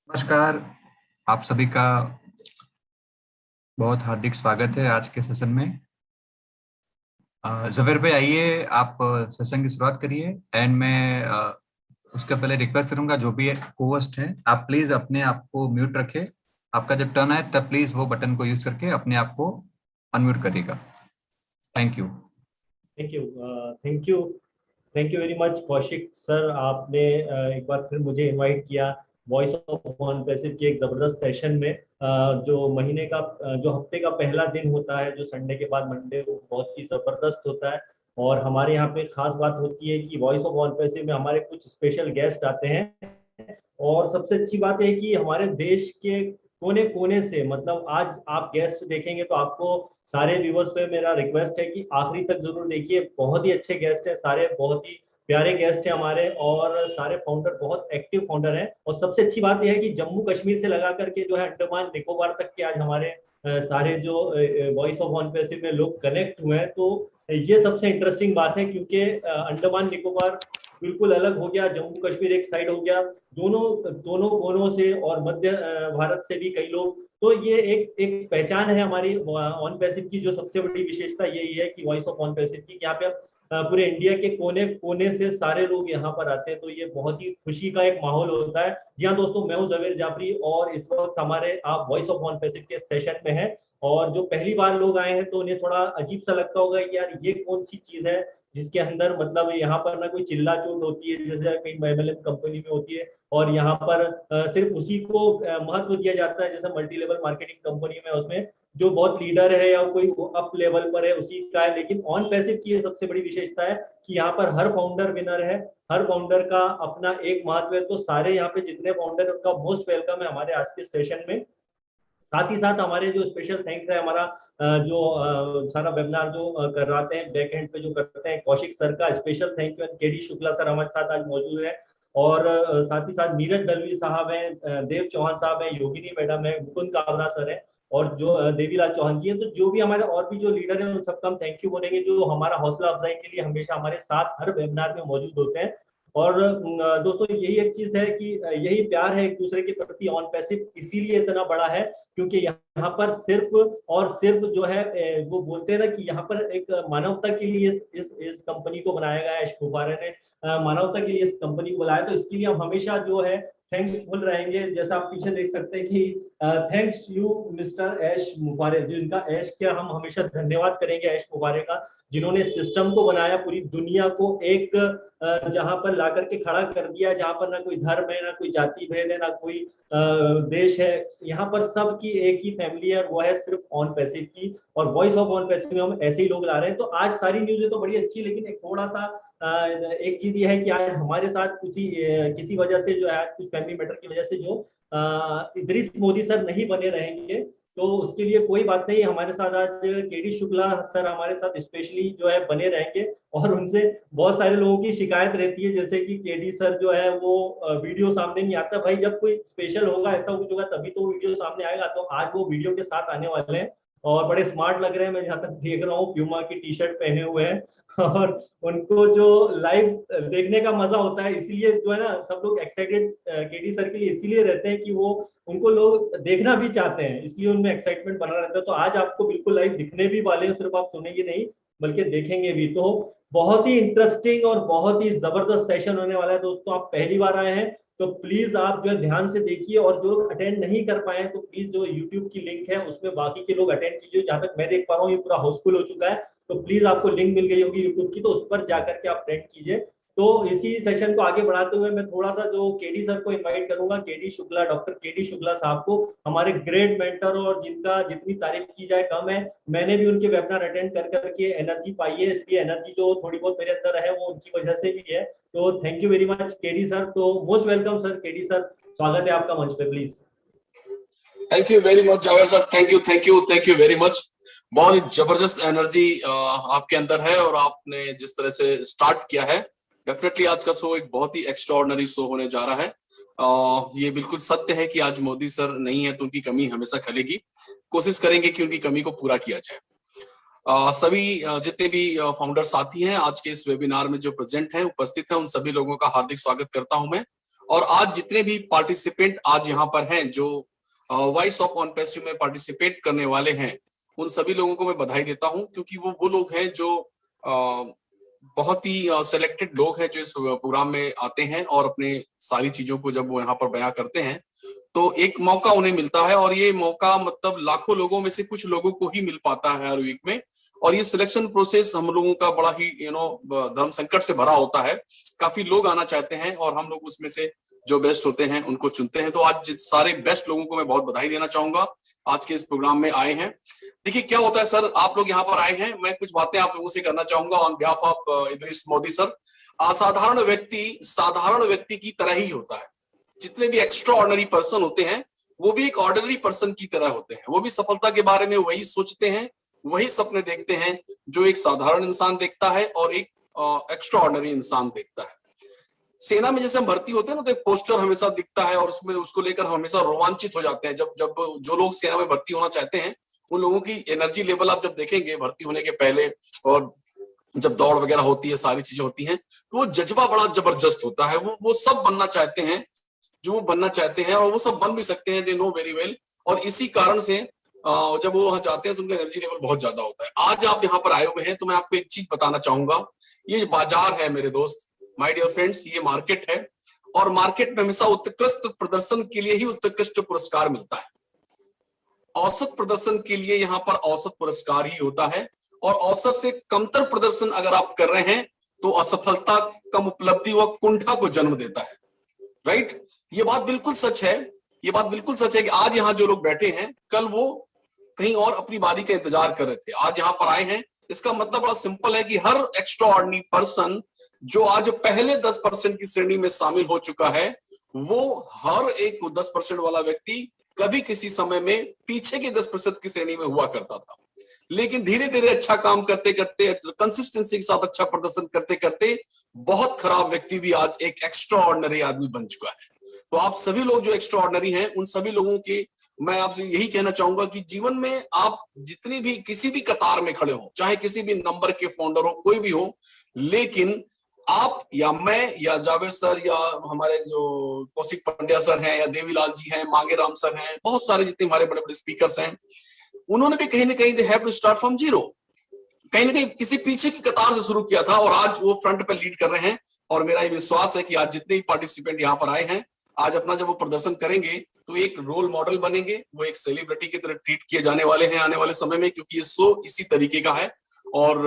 नमस्कार। आप सभी का बहुत हार्दिक स्वागत है आज के सेशन में। जवेर भाई, आइए आप सेशन की शुरुआत करिए। एंड मैं उसके पहले रिक्वेस्ट करूंगा, जो भी को होस्ट है, आप प्लीज अपने आप को म्यूट रखें। आपका जब टर्न आए तब प्लीज वो बटन को यूज करके अपने आप को अनम्यूट करिएगा। Thank you. Thank you. Thank you. Thank you very much Kaushik sir, आपने एक बार फिर मुझे इनवाइट किया वॉइस ऑफ वन पैसिव के एक ज़बरदस्त सेशन में। जो महीने का जो हफ्ते का पहला दिन होता है, जो संडे के बाद मंडे, वो बहुत ही ज़बरदस्त होता है। और हमारे यहाँ पे खास बात होती है कि वॉइस ऑफ वन पैसिव में हमारे कुछ स्पेशल गेस्ट आते हैं। और सबसे अच्छी बात है कि हमारे देश के कोने कोने से, मतलब आज आप गेस्ट देखेंगे तो आपको सारे व्यूवर्स पे मेरा रिक्वेस्ट है कि आखिरी तक जरूर देखिए। बहुत ही अच्छे गेस्ट हैं, सारे बहुत ही प्यारे गेस्ट हैं हमारे, और सारे फाउंडर बहुत एक्टिव फाउंडर हैं। और सबसे अच्छी बात यह है कि जम्मू कश्मीर से लगा करके जो है अंडमान निकोबार तक के आज हमारे सारे जो वॉइस ऑफ वन पैसिव में लोग कनेक्ट हुए हैं। तो ये सबसे इंटरेस्टिंग बात है, क्योंकि अंडमान निकोबार बिल्कुल अलग हो गया, जम्मू कश्मीर एक साइड हो गया, दोनों दोनों कोनों से, और मध्य भारत से भी कई लोग। तो ये एक एक पहचान है हमारी ऑन पैसिव की। जो सबसे बड़ी विशेषता यही है कि वॉइस ऑफ ऑन पैसिव की, यहाँ पे आप पूरे इंडिया के कोने कोने से सारे लोग यहाँ पर आते हैं। तो ये बहुत ही खुशी का एक माहौल होता है। जी हाँ दोस्तों, मैं हूँ जवेर जाफरी, और इस वक्त हमारे आप वॉइस ऑफ ऑन पैसिव के सेशन में हैं। और जो पहली बार लोग आए हैं तो उन्हें थोड़ा अजीब सा लगता होगा कि यार ये कौन सी चीज है जिसके अंदर, मतलब यहाँ पर ना कोई चिल्ला चोट होती है जैसे कई एमएलएम कंपनी में होती है, और यहाँ पर सिर्फ उसी को महत्व दिया जाता है जैसे मल्टी लेवल मार्केटिंग कंपनी में, उसमें जो बहुत लीडर है या कोई अप लेवल पर है उसी का है। लेकिन ऑन पैसिव की ये सबसे बड़ी विशेषता है कि यहाँ पर हर फाउंडर विनर है, हर फाउंडर का अपना एक महत्व है। तो सारे यहाँ पे जितने फाउंडर है उनका मोस्ट वेलकम है हमारे आज के सेशन में। साथ ही साथ हमारे जो स्पेशल थैंक्स है हमारा जो सारा वेबिनार जो करवाते हैं, बैक एंड पे जो करते हैं, कौशिक सर का special thank you. KD Shukla sir हमारे साथ आज मौजूद है। और साथ ही साथ नीरज दलवी साहब हैं, देव चौहान साहब हैं, योगिनी मैडम है, मुकुंद कावरा सर है, और जो देवीलाल चौहान जी हैं। तो जो भी हमारे और भी जो लीडर हैं उन सबका हम थैंक यू बोलेंगे, जो हमारा हौसला अफजाई के लिए हमेशा हमारे साथ हर वेबिनार में मौजूद होते हैं। और दोस्तों यही एक चीज है कि यही प्यार है एक दूसरे के प्रति ऑन पैसिव इसीलिए इतना बड़ा है, क्योंकि यहाँ पर सिर्फ और सिर्फ जो है वो बोलते हैं ना कि यहाँ पर एक मानवता के लिए इस कंपनी को बनाया गया है। यश मुबारे ने मानवता के लिए इस कंपनी को बनाया, तो इसके लिए हम हमेशा जो है थैंक्सफुल रहेंगे। जैसा आप पीछे देख सकते हैं कि थैंक्स यू मिस्टर ऐश मुबारे, जो इनका ऐश क्या, हम हमेशा धन्यवाद करेंगे ऐश मुबारे का, जिन्होंने सिस्टम को बनाया, पूरी दुनिया को एक जहां पर ला करके खड़ा कर दिया, जहां पर ना कोई धर्म है, ना कोई जाति भेद है, ना कोई देश है, यहाँ पर सबकी एक ही फैमिली है, वो है सिर्फ ऑन पैसिव की। और वॉइस ऑफ ऑन पैसिव में हम ऐसे ही लोग ला रहे हैं। तो आज सारी न्यूज़ें तो बड़ी अच्छी, लेकिन एक थोड़ा सा एक चीज ये है कि आज हमारे साथ कुछ ही किसी वजह से जो है, कुछ फैमिली मैटर की वजह से जो इदरीस मोदी सर नहीं बने रहेंगे, तो उसके लिए कोई बात नहीं। हमारे साथ आज केडी शुक्ला सर हमारे साथ स्पेशली जो है बने रहेंगे। और उनसे बहुत सारे लोगों की शिकायत रहती है, जैसे कि केडी सर जो है वो वीडियो सामने नहीं आता। भाई जब कोई स्पेशल होगा, ऐसा कुछ होगा, तभी तो वीडियो सामने आएगा। तो आज वो वीडियो के साथ आने वाले हैं, और बड़े स्मार्ट लग रहे हैं। मैं जहाँ तक देख रहा हूँ प्यूमा की टी शर्ट पहने हुए हैं, और उनको जो लाइव देखने का मजा होता है, इसीलिए जो है ना सब लोग एक्साइटेड केडी सर के लिए इसीलिए रहते हैं कि वो उनको लोग देखना भी चाहते हैं, इसलिए उनमें एक्साइटमेंट बना रहता है। तो आज आपको बिल्कुल लाइव दिखने भी वाले हैं, सिर्फ आप सुनेंगे नहीं बल्कि देखेंगे भी। तो बहुत ही इंटरेस्टिंग और बहुत ही जबरदस्त सेशन होने वाला है दोस्तों। आप पहली बार आए हैं तो प्लीज आप जो है ध्यान से देखिए, और जो लोग अटेंड नहीं कर पाए हैं तो प्लीज जो यूट्यूब की लिंक है उसमें बाकी के लोग अटेंड कीजिए। जहां तक मैं देख पा रहा हूँ ये पूरा हाउसफुल हो चुका है, तो प्लीज आपको लिंक मिल गई होगी यूट्यूब की, तो उस पर जाकर के आप अटेंड कीजिए। तो इसी सेशन को आगे बढ़ाते हुए मैं थोड़ा सा जो केडी सर को इनवाइट करूंगा, KD Shukla, doctor KD Shukla साहब को, हमारे ग्रेट मेंटर, और जिनका जितनी तारीफ की जाए कम है। मैंने भी उनके वेबिनार अटेंड कर करके एनर्जी पाई है, इसलिए एनर्जी जो थोड़ी बहुत मेरे अंदर है वो उनकी वजह से भी है। तो thank you very much KD sir. तो most welcome sir, KD sir स्वागत है आपका मंच पे, please. Thank you very much Javed sir, thank you thank you thank you very much. बहुत जबरदस्त एनर्जी आपके अंदर है, और आपने जिस तरह से स्टार्ट किया है, डेफिनेटली आज का शो एक बहुत ही एक्स्ट्राऑर्डिनरी शो होने जा रहा है। ये बिल्कुल सत्य है कि आज मोदी सर नहीं है तो उनकी कमी हमेशा खलेगी। कोशिश करेंगे कि उनकी कमी को पूरा किया जाए। सभी जितने भी फाउंडर साथी हैं आज के इस वेबिनार में जो प्रेजेंट हैं, उपस्थित हैं, उन सभी लोगों का हार्दिक स्वागत करता हूं मैं। और आज जितने भी पार्टिसिपेंट आज यहाँ पर हैं, जो वॉइस ऑफ ऑन पैसिव में पार्टिसिपेट करने वाले हैं, उन सभी लोगों को मैं बधाई देता हूं, क्योंकि वो लोग हैं जो बहुत ही सिलेक्टेड लोग हैं जो इस प्रोग्राम में आते हैं और अपने सारी चीजों को जब वो यहाँ पर बयां करते हैं तो एक मौका उन्हें मिलता है, और ये मौका मतलब लाखों लोगों में से कुछ लोगों को ही मिल पाता है हर वीक में। और ये सिलेक्शन प्रोसेस हम लोगों का बड़ा ही धर्म संकट से भरा होता है। काफी लोग आना चाहते हैं और हम लोग उसमें से जो बेस्ट होते हैं उनको चुनते हैं। तो आज सारे बेस्ट लोगों को मैं बहुत बधाई देना चाहूंगा, आज के इस प्रोग्राम में आए हैं। देखिए क्या होता है सर, आप लोग यहाँ पर आए हैं, मैं कुछ बातें आप लोगों से करना चाहूंगा on behalf of Idris Modi sir. असाधारण व्यक्ति साधारण व्यक्ति की तरह ही होता है। जितने भी एक्स्ट्रा ऑर्डिनरी पर्सन होते हैं वो भी एक ऑर्डिनरी पर्सन की तरह होते हैं। वो भी सफलता के बारे में वही सोचते हैं, वही सपने देखते हैं जो एक साधारण इंसान देखता है और एक एक्स्ट्रा ऑर्डिनरी इंसान देखता है। सेना में जैसे हम भर्ती होते हैं ना, तो एक पोस्टर हमेशा दिखता है और उसमें उसको लेकर हमेशा रोमांचित हो जाते हैं। जब जो लोग सेना में भर्ती होना चाहते हैं उन लोगों की एनर्जी लेवल आप जब देखेंगे भर्ती होने के पहले, और जब दौड़ वगैरह होती है, सारी चीजें होती हैं, तो वो जज्बा बड़ा जबरदस्त होता है। वो सब बनना चाहते हैं जो वो बनना चाहते हैं, और वो सब बन भी सकते हैं, दे नो वेरी वेल। और इसी कारण से जब वो वहां जाते हैं तो उनका एनर्जी लेवल बहुत ज्यादा होता है। आज आप यहाँ पर आए हुए हैं तो मैं आपको एक चीज बताना चाहूंगा। ये बाजार है मेरे दोस्त, माय डियर फ्रेंड्स, ये मार्केट है, और मार्केट में हमेशा उत्कृष्ट प्रदर्शन के लिए ही उत्कृष्ट पुरस्कार मिलता है। औसत प्रदर्शन के लिए यहाँ पर औसत पुरस्कार ही होता है, और औसत से कमतर प्रदर्शन अगर आप कर रहे हैं तो असफलता, कम उपलब्धि व कुंठा को जन्म देता है। राइट? ये बात बिल्कुल सच है। ये बात बिल्कुल सच है कि आज यहाँ जो लोग बैठे हैं, कल वो कहीं और अपनी बारी का इंतजार कर रहे थे, आज यहाँ पर आए हैं। इसका मतलब बड़ा सिंपल है कि हर एक्स्ट्रा ऑर्डिनरी पर्सन जो आज पहले 10% की श्रेणी में शामिल हो चुका है, वो हर एक 10% वाला व्यक्ति कभी किसी समय में पीछे के 10% की श्रेणी में हुआ करता था। लेकिन धीरे धीरे अच्छा काम करते करते, कंसिस्टेंसी के साथ अच्छा प्रदर्शन करते करते बहुत खराब व्यक्ति भी आज एक एक्स्ट्रा ऑर्डिनरी आदमी बन चुका है। तो आप सभी लोग जो एक्स्ट्रा ऑर्डिनरी हैं, उन सभी लोगों के मैं आपसे यही कहना चाहूंगा कि जीवन में आप जितनी भी किसी भी कतार में खड़े हो, चाहे किसी भी नंबर के फाउंडर हो, कोई भी हो, लेकिन आप या मैं या जावेद सर या हमारे जो कौशिक पंड्या सर हैं या देवीलाल जी हैं, मांगे राम सर हैं, बहुत सारे जितने हमारे बड़े बड़े स्पीकर्स हैं, उन्होंने भी कहीं ना कहीं they have to start from zero, कहीं ना कहीं किसी पीछे की कतार से शुरू किया था और आज वो फ्रंट पे लीड कर रहे हैं। और मेरा ये विश्वास है कि आज जितने भी पार्टिसिपेंट यहाँ पर आए हैं, आज अपना जब वो प्रदर्शन करेंगे तो एक रोल मॉडल बनेंगे, वो एक सेलिब्रिटी की तरह ट्रीट किए जाने वाले हैं आने वाले समय में, क्योंकि ये शो इसी तरीके का है। और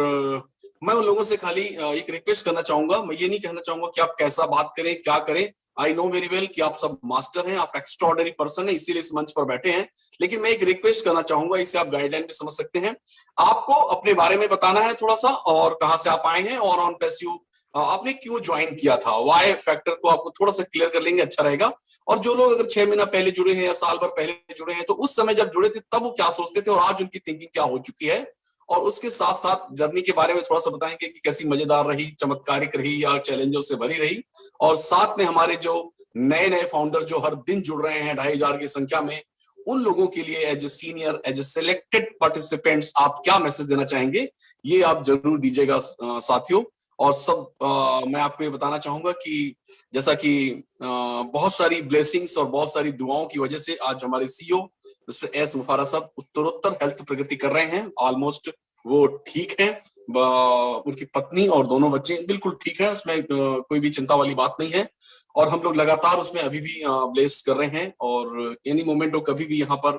मैं उन लोगों से खाली एक रिक्वेस्ट करना चाहूंगा। मैं ये नहीं कहना चाहूंगा कि आप कैसा बात करें, क्या करें। आई नो वेरी वेल कि आप सब मास्टर हैं, आप एक्स्ट्राऑर्डिनरी पर्सन हैं, इसीलिए इस मंच पर बैठे हैं। लेकिन मैं एक रिक्वेस्ट करना चाहूंगा, इसे आप गाइडलाइन भी समझ सकते हैं। आपको अपने बारे में बताना है थोड़ा सा, और कहाँ से आप आए हैं, और ऑन पैसिव आपने क्यों ज्वाइन किया था, वाई फैक्टर को आपको थोड़ा सा क्लियर कर लेंगे, अच्छा रहेगा। और जो लोग अगर 6 महीना पहले जुड़े हैं या साल भर पहले जुड़े हैं, तो उस समय जब जुड़े थे तब वो क्या सोचते थे और आज उनकी थिंकिंग क्या हो चुकी है, और उसके साथ साथ जर्नी के बारे में थोड़ा सा बताएंगे कि कैसी मजेदार रही, चमत्कारिक रही या चैलेंजों से भरी रही। और साथ में हमारे जो नए नए फाउंडर जो हर दिन जुड़ रहे हैं 2500 की संख्या में, उन लोगों के लिए as a senior, as a selected participants आप क्या मैसेज देना चाहेंगे, ये आप जरूर दीजिएगा साथियों। और सब मैं आपको ये बताना चाहूंगा कि जैसा कि बहुत सारी ब्लेसिंग्स और बहुत सारी दुआओं की वजह से आज हमारे सीईओ मिस्टर एस मुफारा साहब उत्तरोत्तर हेल्थ प्रगति कर रहे हैं। ऑलमोस्ट वो ठीक है, उनकी पत्नी और दोनों बच्चे बिल्कुल ठीक है, उसमें कोई भी चिंता वाली बात नहीं है। और हम लोग लगातार उसमें अभी भी ब्लेस कर रहे हैं, और एनी मोमेंट वो कभी भी यहाँ पर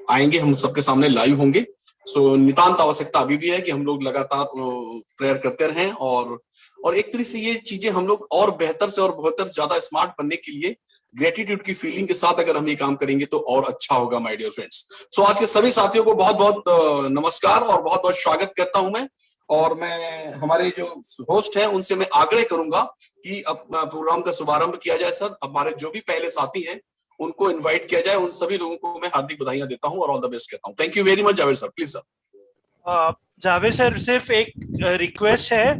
आएंगे, हम सबके सामने लाइव होंगे। सो नितांत आवश्यकता अभी भी है कि हम लोग लगातार प्रेयर करते रहें, और एक तरह से ये चीजें हम लोग और बेहतर से और बेहतर ज्यादा स्मार्ट बनने के लिए ग्रेटिट्यूड की फीलिंग के साथ अगर हम ये काम करेंगे तो और अच्छा होगा माय डियर फ्रेंड्स। सो आज के सभी साथियों को बहुत बहुत नमस्कार और बहुत बहुत स्वागत करता हूं मैं। और मैं हमारे जो होस्ट हैं उनसे मैं आग्रह करूंगा कि अब प्रोग्राम का शुभारंभ किया जाए। सर, हमारे जो भी पहले साथी हैं उनको इनवाइट किया जाए। उन सभी लोगों को मैं हार्दिक बधाइयां देता हूं और ऑल द बेस्ट कहता हूं। Thank you very much Javed sir, please sir. Javed sir, सिर्फ एक रिक्वेस्ट है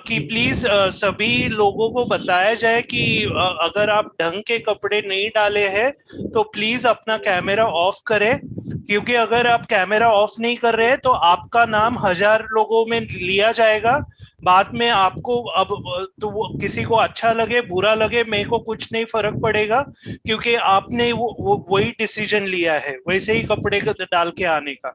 कि प्लीज सभी लोगों को बताया जाए कि अगर आप ढंग के कपड़े नहीं डाले हैं तो प्लीज अपना कैमरा ऑफ करें क्योंकि अगर आप कैमरा ऑफ नहीं कर रहे तो आपका नाम 1000 लोगों में लिया जाएगा। बाद में आपको अब तो वो किसी को अच्छा लगे बुरा लगे मेरे को कुछ नहीं फर्क पड़ेगा, क्योंकि आपने वही डिसीजन लिया है वैसे ही कपड़े डाल के आने का।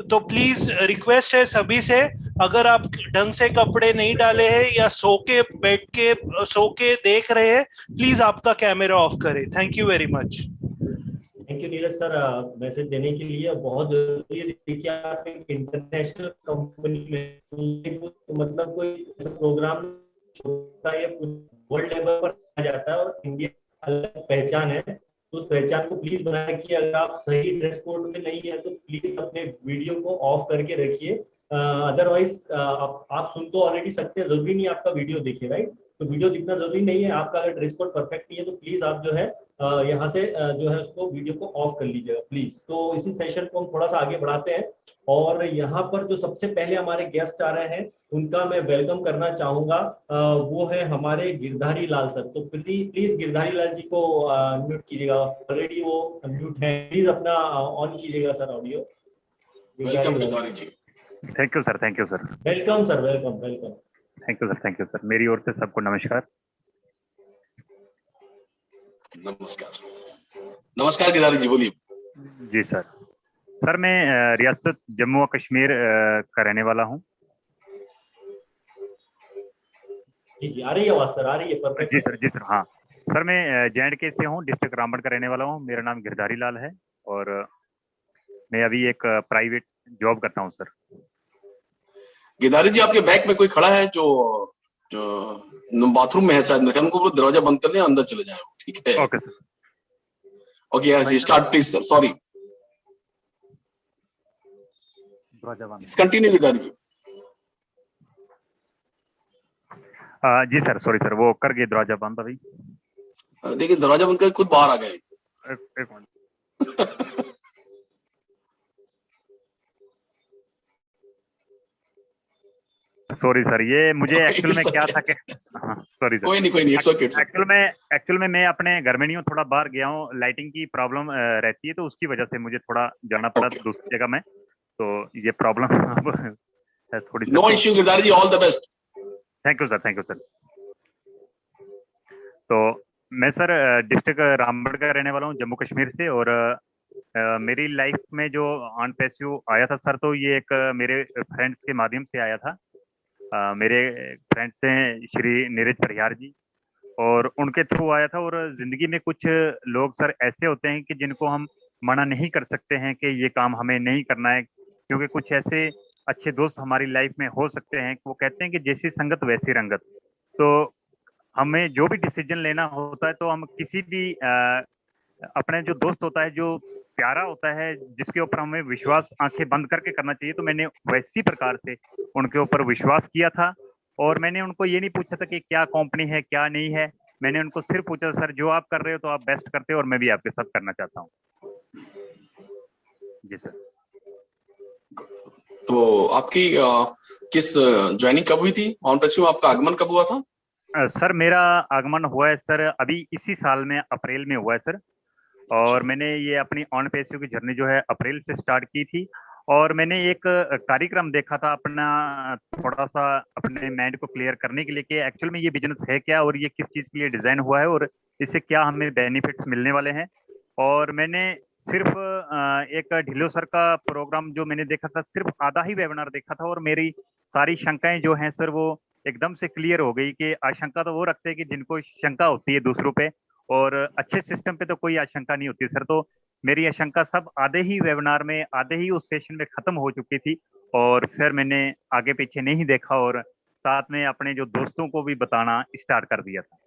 तो प्लीज रिक्वेस्ट है सभी से, अगर आप ढंग से कपड़े नहीं डाले हैं या सो के देख रहे हैं, प्लीज आपका कैमरा ऑफ करें। Thank you very much. Thank you Neeraj sir, message देने के लिए। बहुत जरूरी है, देखिए आप एक इंटरनेशनल कंपनी में मतलब कोई प्रोग्राम होता है वर्ल्ड लेवल पर आ जाता है और इंडिया अलग पहचान है, तो उस पहचान को प्लीज बनाए कि अगर आप सही ड्रेस कोड में नहीं है तो प्लीज अपने वीडियो को ऑफ करके रखिए। अदरवाइज आप सुन तो ऑलरेडी सकते हैं, जरूरी नहीं आपका वीडियो देखे, राइट? तो वीडियो दिखना जरूरी नहीं है। आपका अगर ड्रेस कोड परफेक्ट नहीं है तो प्लीज आप जो है यहाँ से जो है उसको वीडियो को ऑफ कर लीजिएगा प्लीज। तो इसी सेशन को हम थोड़ा सा आगे बढ़ाते हैं और यहाँ पर जो सबसे पहले हमारे गेस्ट आ रहे हैं उनका मैं वेलकम करना चाहूंगा। वो है हमारे गिरधारी लाल सर। तो प्लीज गिरधारी लाल जी को म्यूट कीजिएगा, ऑलरेडी वो म्यूट है, प्लीज अपना ऑन कीजिएगा sir audio. Welcome Girdhari ji. Thank you sir, thank you sir. Welcome sir, welcome welcome. Thank you sir, thank you sir. मेरी ओर से सबको नमस्कार। नमस्कार नमस्कार गिरधारी जी, बोलिए। जी सर। सर मैं रियासत जम्मू और कश्मीर का रहने वाला हूँ। जी आ रही है आवाज सर? आ रही है परफेक्ट? जी सर, जी सर। हाँ सर, मैं J&K से हूँ, डिस्ट्रिक्ट रामबन का रहने वाला हूँ। मेरा नाम गिरधारी लाल है और मैं अभी एक प्राइवेट जॉब करता हूँ सर। गिरधारी जी, आपके बैक में कोई खड़ा है जो जो बाथरूम में है शायद, मेरे उनको दरवाजा बंद कर ले, अंदर चले जाए, ठीक है? Okay sir. Okay yes, start please sir. Sorry, continue Girdhari ji. जी सर, सॉरी सर, वो कर गए दरवाजा बंद अभी। देखिए दरवाजा बंद कर खुद बाहर आ गए। एक मिनट। सॉरी सर, ये मुझे एक्चुअल में क्या था कि सॉरी सर, कोई नहीं, इट्स ओके। एक्चुअल में मैं अपने घर में नहीं हूँ, थोड़ा बाहर गया हूँ, लाइटिंग की प्रॉब्लम रहती है तो उसकी वजह से मुझे थोड़ा जाना पड़ा दूसरी जगह में, तो ये प्रॉब्लम थोड़ी। No issue Girdhari ji, all the best. Thank you sir, thank you sir. तो मैं सर डिस्ट्रिक्ट रामबन का रहने वाला हूँ, जम्मू कश्मीर से। और मेरी लाइफ में जो ऑन पैसिव आया था सर, तो ये एक मेरे फ्रेंड्स के माध्यम से आया था। मेरे फ्रेंड्स हैं श्री नीरज परिहार जी, और उनके थ्रू आया था। और जिंदगी में कुछ लोग सर ऐसे होते हैं कि जिनको हम मना नहीं कर सकते हैं कि ये काम हमें नहीं करना है, क्योंकि कुछ ऐसे अच्छे दोस्त हमारी लाइफ में हो सकते हैं। वो कहते हैं कि जैसी संगत वैसी रंगत। तो हमें जो भी डिसीजन लेना होता है तो हम किसी भी अपने जो दोस्त होता है, जो प्यारा होता है, जिसके ऊपर हमें विश्वास आंखें बंद करके करना चाहिए, तो मैंने वैसी प्रकार से उनके ऊपर विश्वास किया था। और मैंने उनको ये नहीं पूछा था कि क्या कंपनी है क्या नहीं है, मैंने उनको सिर्फ पूछा सर जो आप कर रहे हो तो आप बेस्ट करते हो और मैं भी आपके साथ करना चाहता हूँ। जी सर। तो आपकी किस ज्वाइनिंग कब हुई थी ऑन पैसिव, आपका आगमन कब हुआ था? सर मेरा आगमन हुआ है सर अभी इसी साल में, अप्रैल में हुआ है सर। और मैंने ये अपनी ऑन पैसिव की जर्नी जो है अप्रैल से स्टार्ट की थी। और मैंने एक कार्यक्रम देखा था अपना, थोड़ा सा अपने माइंड को क्लियर करने के लिए कि एक्चुअल में ये बिजनेस है क्या और ये किस चीज़ के लिए डिज़ाइन हुआ है और इससे क्या हमें बेनिफिट्स मिलने वाले हैं। और मैंने सिर्फ एक ढिल्लो सर का प्रोग्राम जो मैंने देखा था, सिर्फ आधा ही वेबिनार देखा था, और मेरी सारी शंकाएं जो हैं सर वो एकदम से क्लियर हो गई। कि आशंका तो वो रखते हैं कि जिनको शंका होती है दूसरों पे, और अच्छे सिस्टम पे तो कोई आशंका नहीं होती सर। तो मेरी आशंका सब आधे ही वेबिनार में, आधे ही उस सेशन में खत्म हो चुकी थी। और फिर मैंने आगे पीछे नहीं देखा और साथ में अपने जो दोस्तों को भी बताना स्टार्ट कर दिया था।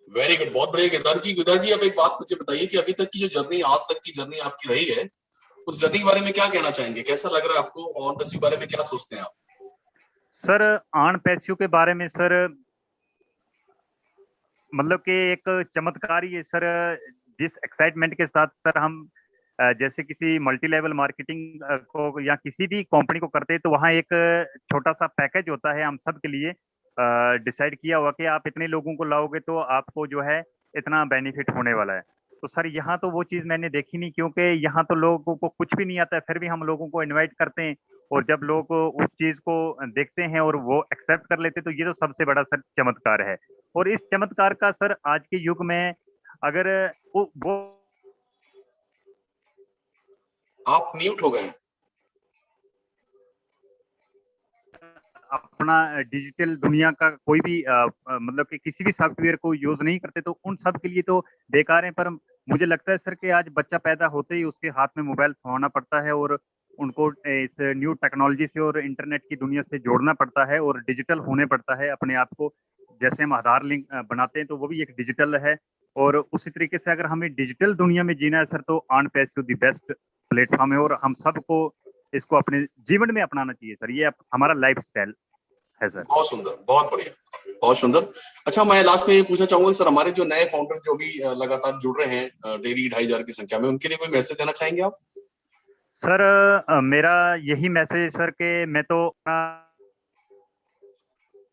वेरी गुड, बहुत बढ़िया गिरधारी जी। अब एक बात मुझे बताइए कि अभी तक की जो जर्नी, आज तक की जर्नी आपकी रही है, उस जर्नी के बारे में क्या कहना चाहेंगे? कैसा लग रहा है आपको? ऑन पैसिव के बारे में क्या सोचते हैं आप? सर ऑन पैसिव के बारे में सर मतलब कि एक चमत्कार ही है सर। जिस एक्साइटमेंट के साथ सर हम जैसे किसी मल्टी लेवल मार्केटिंग को या किसी भी कंपनी को करते हैं, तो वहाँ एक छोटा सा पैकेज होता है हम सब के लिए डिसाइड किया हुआ कि आप इतने लोगों को लाओगे तो आपको जो है इतना बेनिफिट होने वाला है। तो सर यहाँ तो वो चीज मैंने देखी नहीं, क्योंकि यहाँ तो लोगों को कुछ भी नहीं आता है, फिर भी हम लोगों को इनवाइट करते हैं, और जब लोग उस चीज को देखते हैं और वो एक्सेप्ट कर लेते हैं, तो ये तो सबसे बड़ा सर चमत्कार है। और इस चमत्कार का सर आज के युग में अगर वो आप म्यूट हो गए। अपना डिजिटल दुनिया का कोई भी मतलब कि किसी भी सॉफ्टवेयर को यूज नहीं करते, तो उन सब के लिए तो बेकार है। पर मुझे लगता है सर कि आज बच्चा पैदा होते ही उसके हाथ में मोबाइल थमाना पड़ता है, और उनको इस न्यू टेक्नोलॉजी से और इंटरनेट की दुनिया से जोड़ना पड़ता है, और डिजिटल होने पड़ता है अपने आप को। जैसे हम आधार लिंक बनाते हैं, तो वो भी एक डिजिटल है। और उसी तरीके से अगर हमें डिजिटल दुनिया में जीना है सर, तो on passive the best platform है, और हम सबको इसको अपने जीवन में अपनाना चाहिए सर। ये हमारा लाइफ स्टाइल है सर। बहुत सुंदर, बहुत बढ़िया, बहुत सुंदर। अच्छा, मैं लास्ट में ये पूछना चाहूंगा सर, हमारे जो नए फाउंडर जो भी लगातार जुड़ रहे हैं डेली 2500 की संख्या में, उनके लिए कोई मैसेज देना चाहेंगे आप? सर मेरा यही मैसेज है सर कि मैं तो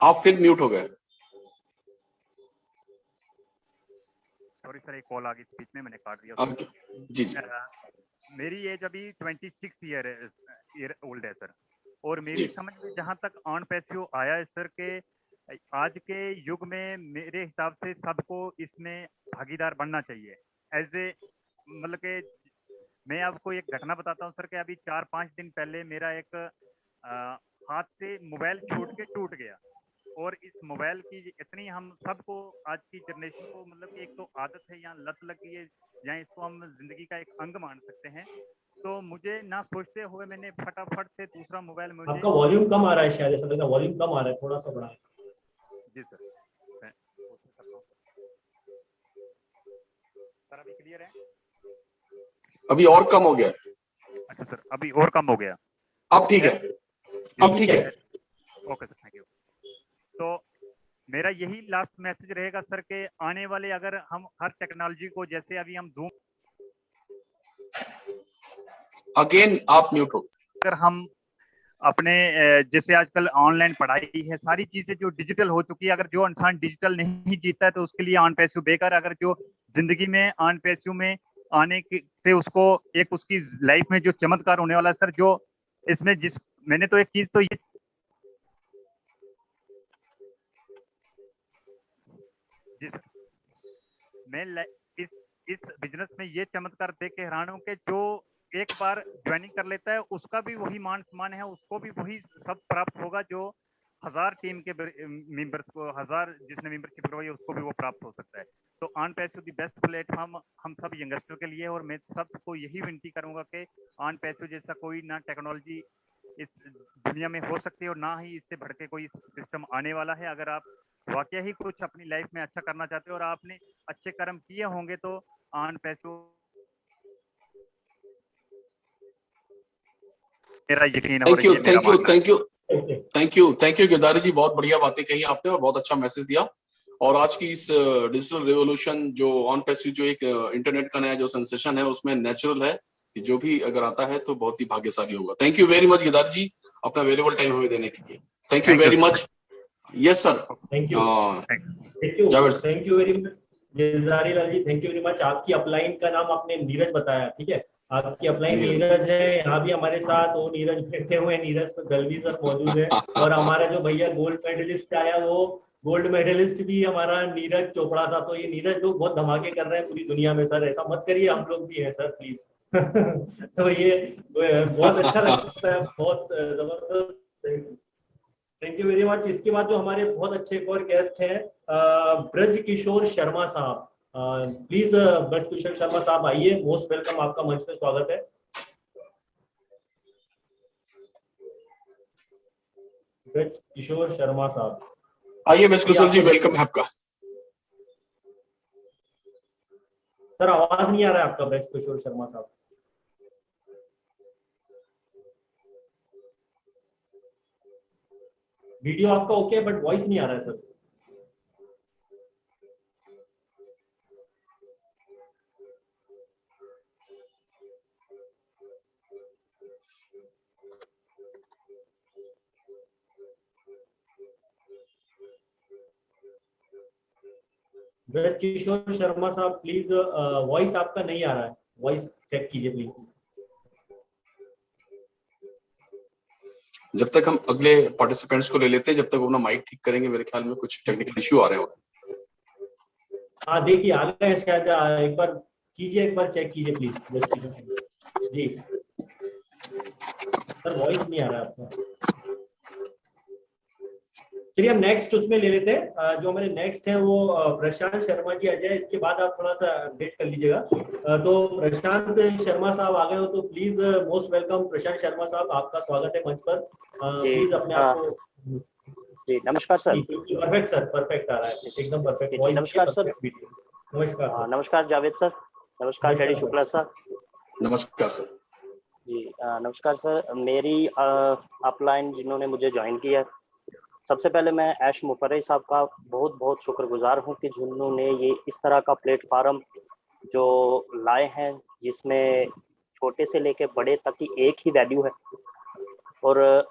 आप फिर म्यूट हो गए। सॉरी सर, एक कॉल आ गई बीच में, मैंने काट दिया। जी जी। मेरी एज अभी 26 ईयर ओल्ड है सर, और मेरी समझ में जहां तक ऑन पैसिव आया है सर के आज के युग में मेरे हिसाब से सबको इसमें भागीदार बनना चाहिए। एज ए मतलब कि मैं आपको एक घटना बताता हूँ सर कि अभी 4-5 दिन पहले मेरा एक हाथ से मोबाइल छूट के टूट गया, और इस मोबाइल की इतनी हम सबको आज की जनरेशन को मतलब कि एक तो आदत है या लत लग गई है, या इसको हम जिंदगी का एक अंग मान सकते हैं। तो मुझे ना सोचते हुए मैंने फटाफट से दूसरा मोबाइल मुझे। आपका वॉल्यूम कम आ रहा है शायद, ऐसा लग रहा है वॉल्यूम कम आ रहा है, थोड़ा सा बढ़ाएं। जी सर, मैं कोशिश करता हूँ सर। अभी क्लियर है? अभी और कम हो गया। अच्छा सर, अभी और कम हो गया। अब ठीक है, अब ठीक है। Okay sir, thank you. तो मेरा यही लास्ट मैसेज रहेगा सर के आने वाले, अगर हम हर टेक्नोलॉजी को, जैसे अभी हम जूम, अगेन आप म्यूट हो। अगर हम अपने जैसे आजकल ऑनलाइन पढ़ाई है, सारी चीजें जो डिजिटल हो चुकी है, अगर जो इंसान डिजिटल नहीं जीता है तो उसके लिए ऑन पैसिव बेकार। अगर जो जिंदगी में ऑन पैसिव में आने से उसको एक उसकी लाइफ में जो चमत्कार होने वाला है सर, जो इसमें जिस मैंने तो एक चीज तो ये जी सर, मैं इस बिजनेस में ये चमत्कार देख के हैरान हूं कि जो एक बार ज्वाइनिंग कर लेता है उसका भी वही मान सम्मान है, उसको भी वही सब प्राप्त होगा जो 1000 टीम के मेंबर्स को, 1000 जिसने मेंबरशिप करवाई है उसको भी वो प्राप्त हो सकता है। तो on passive the best platform हम सब यंगस्टर के लिए, और मैं सबको यही विनती करूंगा कि ऑन पैसिव जैसा कोई ना टेक्नोलॉजी इस दुनिया में हो सकती है, और ना ही इससे बढ़ के कोई सिस्टम आने वाला है। अगर आप वाकई ही कुछ अपनी लाइफ में अच्छा करना चाहते हो और आपने अच्छे कर्म किए होंगे, तो ऑन पैसिव मेरा यकीन है। Thank you, thank you, thank you, thank you, thank you Girdhari ji, बहुत बढ़िया बातें कही आपने और बहुत अच्छा मैसेज दिया। और आज की इस डिजिटल रेवोल्यूशन जो ऑन पैसिव जो एक इंटरनेट का नया जो सेंसेशन है, उसमें नेचुरल है कि जो भी अगर आता है तो बहुत ही भाग्यशाली होगा। Thank you very much Girdhari ji, अपना वेरिएबल टाइम हमें देने के लिए। Thank you very much. Yes sir, thank you, thank you very much Girdhari Lal ji, thank you very much. आपकी अपलाइन का नाम आपने नीरज बताया, ठीक है, आपकी अपलाइन नीरज है। यहाँ भी हमारे साथ वो नीरज बैठे हुए हैं, नीरज दलवी सर मौजूद है। और हमारा जो भैया गोल्ड मेडलिस्ट आया, वो गोल्ड मेडलिस्ट भी हमारा नीरज चोपड़ा था। तो ये नीरज लोग बहुत धमाके कर रहे हैं पूरी दुनिया में सर, ऐसा मत करिए, हम लोग भी हैं सर प्लीज। तो ये बहुत अच्छा लगता है, बहुत जबरदस्त। Thank you very much. इसके बाद जो हमारे बहुत अच्छे एक और गेस्ट हैं, ब्रज किशोर शर्मा साहब, प्लीज ब्रज किशोर शर्मा साहब आइए, मोस्ट वेलकम, आपका मंच पे स्वागत है। ब्रज किशोर शर्मा साहब आइए। ब्रज किशोर जी, वेलकम है आपका। सर आवाज नहीं आ रहा है आपका ब्रज किशोर शर्मा साहब। वीडियो आपका ओके है बट वॉइस नहीं आ रहा है सर। ब्रज किशोर शर्मा साहब प्लीज, वॉइस आपका नहीं आ रहा है, वॉइस चेक कीजिए प्लीज। जब तक हम अगले पार्टिसिपेंट्स को ले लेते हैं, जब तक वो अपना माइक ठीक करेंगे, मेरे ख्याल में कुछ टेक्निकल इश्यू आ रहे हो। हाँ देखिए आ गए शायद, एक बार कीजिए, एक बार चेक कीजिए प्लीज जी। सर वॉइस नहीं आ रहा है आपका। चलिए हम नेक्स्ट उसमें ले लेते हैं, जो हमारे नेक्स्ट है वो प्रशांत शर्मा जी आ जाए, इसके बाद आप थोड़ा सा अपडेट कर लीजिएगा। तो प्रशांत शर्मा साहब आ गए हो तो प्लीज मोस्ट वेलकम प्रशांत शर्मा साहब, आपका स्वागत है मंच पर। प्लीज अपने आप को। जी नमस्कार सर। परफेक्ट सर, परफेक्ट आ रहा है, एकदम परफेक्ट। नमस्कार सर। नमस्कार। नमस्कार जावेद सर। नमस्कार केडी शुक्ला सर। नमस्कार सर जी। नमस्कार सर। मेरी अपलाइन जिन्होंने मुझे ज्वाइन किया, सबसे पहले मैं ऐश मुफर्रई साहब का बहुत बहुत शुक्रगुजार हूं कि जिन्होंने ये इस तरह का प्लेटफार्म जो लाए हैं, जिसमें छोटे से लेके बड़े तक की एक ही वैल्यू है, और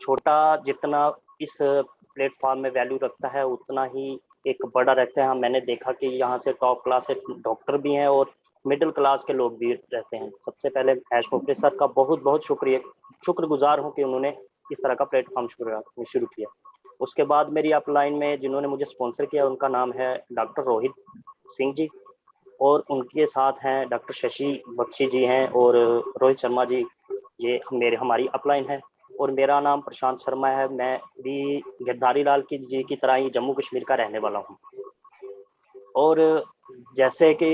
छोटा जितना इस प्लेटफॉर्म में वैल्यू रखता है उतना ही एक बड़ा रहता है। मैंने देखा कि यहाँ से टॉप क्लास से डॉक्टर भी हैं और मिडिल क्लास के लोग भी रहते हैं। सबसे पहले ऐश मुफर्रई सर का बहुत बहुत शुक्रगुजार हूँ कि उन्होंने इस तरह का प्लेटफॉर्म शुरू किया। उसके बाद मेरी अपलाइन में जिन्होंने मुझे स्पॉन्सर किया, उनका नाम है डॉक्टर रोहित सिंह जी, और उनके साथ हैं डॉक्टर शशि बख्शी जी हैं और रोहित शर्मा जी। ये हमारी अपलाइन है। और मेरा नाम प्रशांत शर्मा है। मैं भी गिरधारी लाल की जी की तरह ही जम्मू कश्मीर का रहने वाला हूँ। और जैसे कि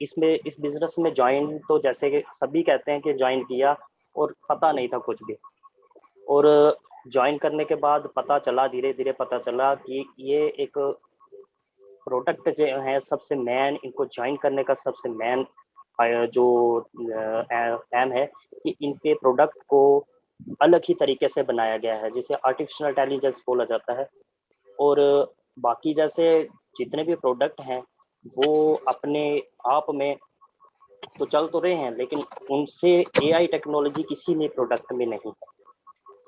इस बिजनेस में ज्वाइन, तो जैसे कि सभी कहते हैं कि ज्वाइन किया और पता नहीं था कुछ भी, और ज्वाइन करने के बाद पता चला, धीरे धीरे पता चला कि ये एक प्रोडक्ट जो है सबसे मेन, इनको ज्वाइन करने का सबसे मेन जो एम है कि इनके प्रोडक्ट को अलग ही तरीके से बनाया गया है, जिसे आर्टिफिशियल इंटेलिजेंस बोला जाता है। और बाकी जैसे जितने भी प्रोडक्ट हैं वो अपने आप में तो चल तो रहे हैं, लेकिन उनसे एआई टेक्नोलॉजी किसी भी प्रोडक्ट में नहीं है।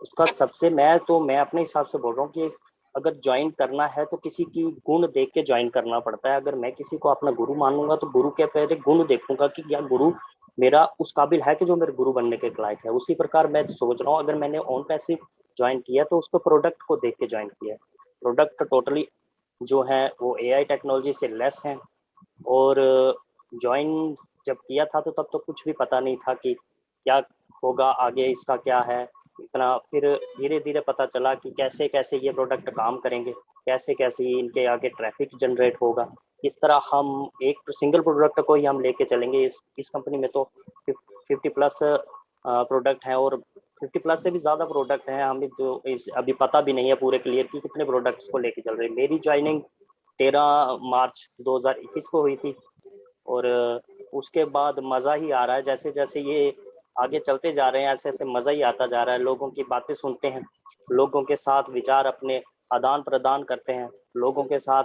उसका सबसे मैं अपने हिसाब से बोल रहा हूँ कि अगर ज्वाइन करना है तो किसी की गुण देख के ज्वाइन करना पड़ता है। अगर मैं किसी को अपना गुरु मानूंगा तो गुरु के पहले गुण देखूंगा कि क्या गुरु मेरा उस काबिल है कि जो मेरे गुरु बनने के लायक है। उसी प्रकार मैं सोच रहा हूँ, अगर मैंने ऑन पैसिव ज्वाइन किया तो उसको प्रोडक्ट को देख के ज्वाइन किया। प्रोडक्ट टोटली जो है वो एआई टेक्नोलॉजी से लेस है। और ज्वाइन जब किया था तो तब तो कुछ भी पता नहीं था कि क्या होगा आगे, इसका क्या है इतना। फिर धीरे धीरे पता चला कि कैसे कैसे ये प्रोडक्ट काम करेंगे, कैसे कैसे इनके आगे ट्रैफिक जनरेट होगा। इस तरह हम एक सिंगल प्रोडक्ट को ही हम लेके चलेंगे। इस कंपनी में तो 50+ प्रोडक्ट हैं, और 50+ से भी ज़्यादा प्रोडक्ट हैं। हमें जो अभी पता भी नहीं है पूरे क्लियर कि कितने प्रोडक्ट्स को लेके चल रहे हैं। मेरी ज्वाइनिंग 13 मार्च 2021 को हुई थी, और उसके बाद मज़ा ही आ रहा है। जैसे जैसे ये आगे चलते जा रहे हैं ऐसे ऐसे मज़ा ही आता जा रहा है। लोगों की बातें सुनते हैं, लोगों के साथ विचार अपने आदान प्रदान करते हैं, लोगों के साथ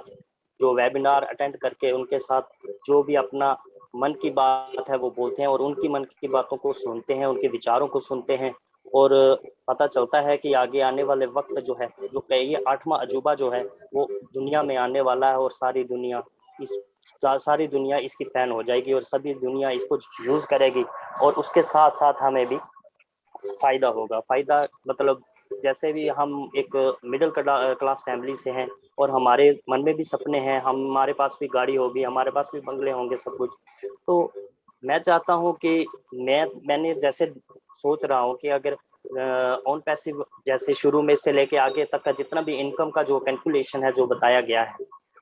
जो वेबिनार अटेंड करके उनके साथ जो भी अपना मन की बात है वो बोलते हैं, और उनकी मन की बातों को सुनते हैं, उनके विचारों को सुनते हैं। और पता चलता है कि आगे आने वाले वक्त जो है, जो ये 8वां अजूबा जो है वो दुनिया में आने वाला है, और सारी दुनिया इसकी फैन हो जाएगी और सभी दुनिया इसको यूज करेगी, और उसके साथ साथ हमें भी फायदा होगा। फायदा मतलब जैसे भी हम एक मिडिल क्लास फैमिली से हैं और हमारे मन में भी सपने हैं, हमारे पास भी गाड़ी होगी, हमारे पास भी बंगले होंगे, सब कुछ। तो मैं चाहता हूं कि मैंने जैसे सोच रहा हूं कि अगर ऑन पैसिव जैसे शुरू में से लेके आगे तक का जितना भी इनकम का जो कैलकुलेशन है जो बताया गया है,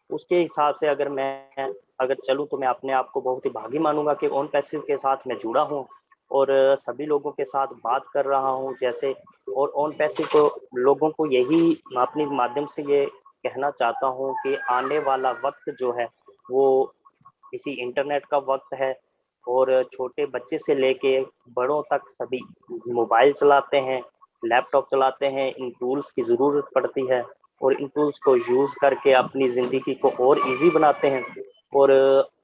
उसके हिसाब से अगर चलूं तो मैं अपने आप को बहुत ही भागी मानूंगा कि ऑन पैसिव के साथ मैं जुड़ा हूं और सभी लोगों के साथ बात कर रहा हूं जैसे। और ऑन पैसिव को लोगों को यही अपने माध्यम से ये कहना चाहता हूं कि आने वाला वक्त जो है वो इसी इंटरनेट का वक्त है, और छोटे बच्चे से लेके बड़ों तक सभी मोबाइल चलाते हैं, लैपटॉप चलाते हैं। इन टूल्स की ज़रूरत पड़ती है, और इन टूल्स को यूज़ करके अपनी ज़िंदगी को और इजी बनाते हैं। और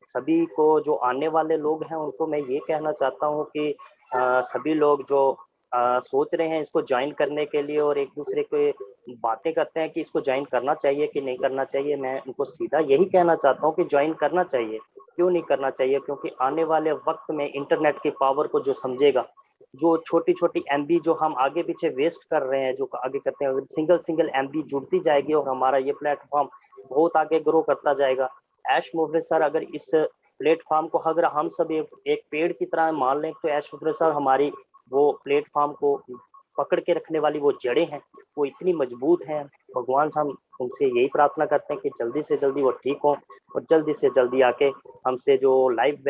सभी को जो आने वाले लोग हैं उनको मैं ये कहना चाहता हूँ कि सभी लोग जो सोच रहे हैं इसको ज्वाइन करने के लिए और एक दूसरे को बातें करते हैं कि इसको ज्वाइन करना चाहिए कि नहीं करना चाहिए, मैं उनको सीधा यही कहना चाहता हूँ कि ज्वाइन करना चाहिए। क्यों नहीं करना चाहिए? क्योंकि आने वाले वक्त में इंटरनेट की पावर को जो समझेगा, जो छोटी छोटी एमबी जो हम आगे पीछे वेस्ट कर रहे हैं, जो आगे करते हैं, सिंगल सिंगल एमबी जुड़ती जाएगी और हमारा ये प्लेटफॉर्म बहुत आगे ग्रो करता जाएगा। ऐश मुफरिद सर अगर इस प्लेटफॉर्म को अगर हम सब एक पेड़ की तरह मान लें, तो ऐश मुफरिद सर हमारी वो प्लेटफॉर्म को पकड़ के रखने वाली वो जड़ें हैं, वो इतनी मजबूत हैं। भगवान से हम उनसे यही प्रार्थना करते हैं कि जल्दी से जल्दी वो ठीक हों और जल्दी से जल्दी आके हमसे जो लाइव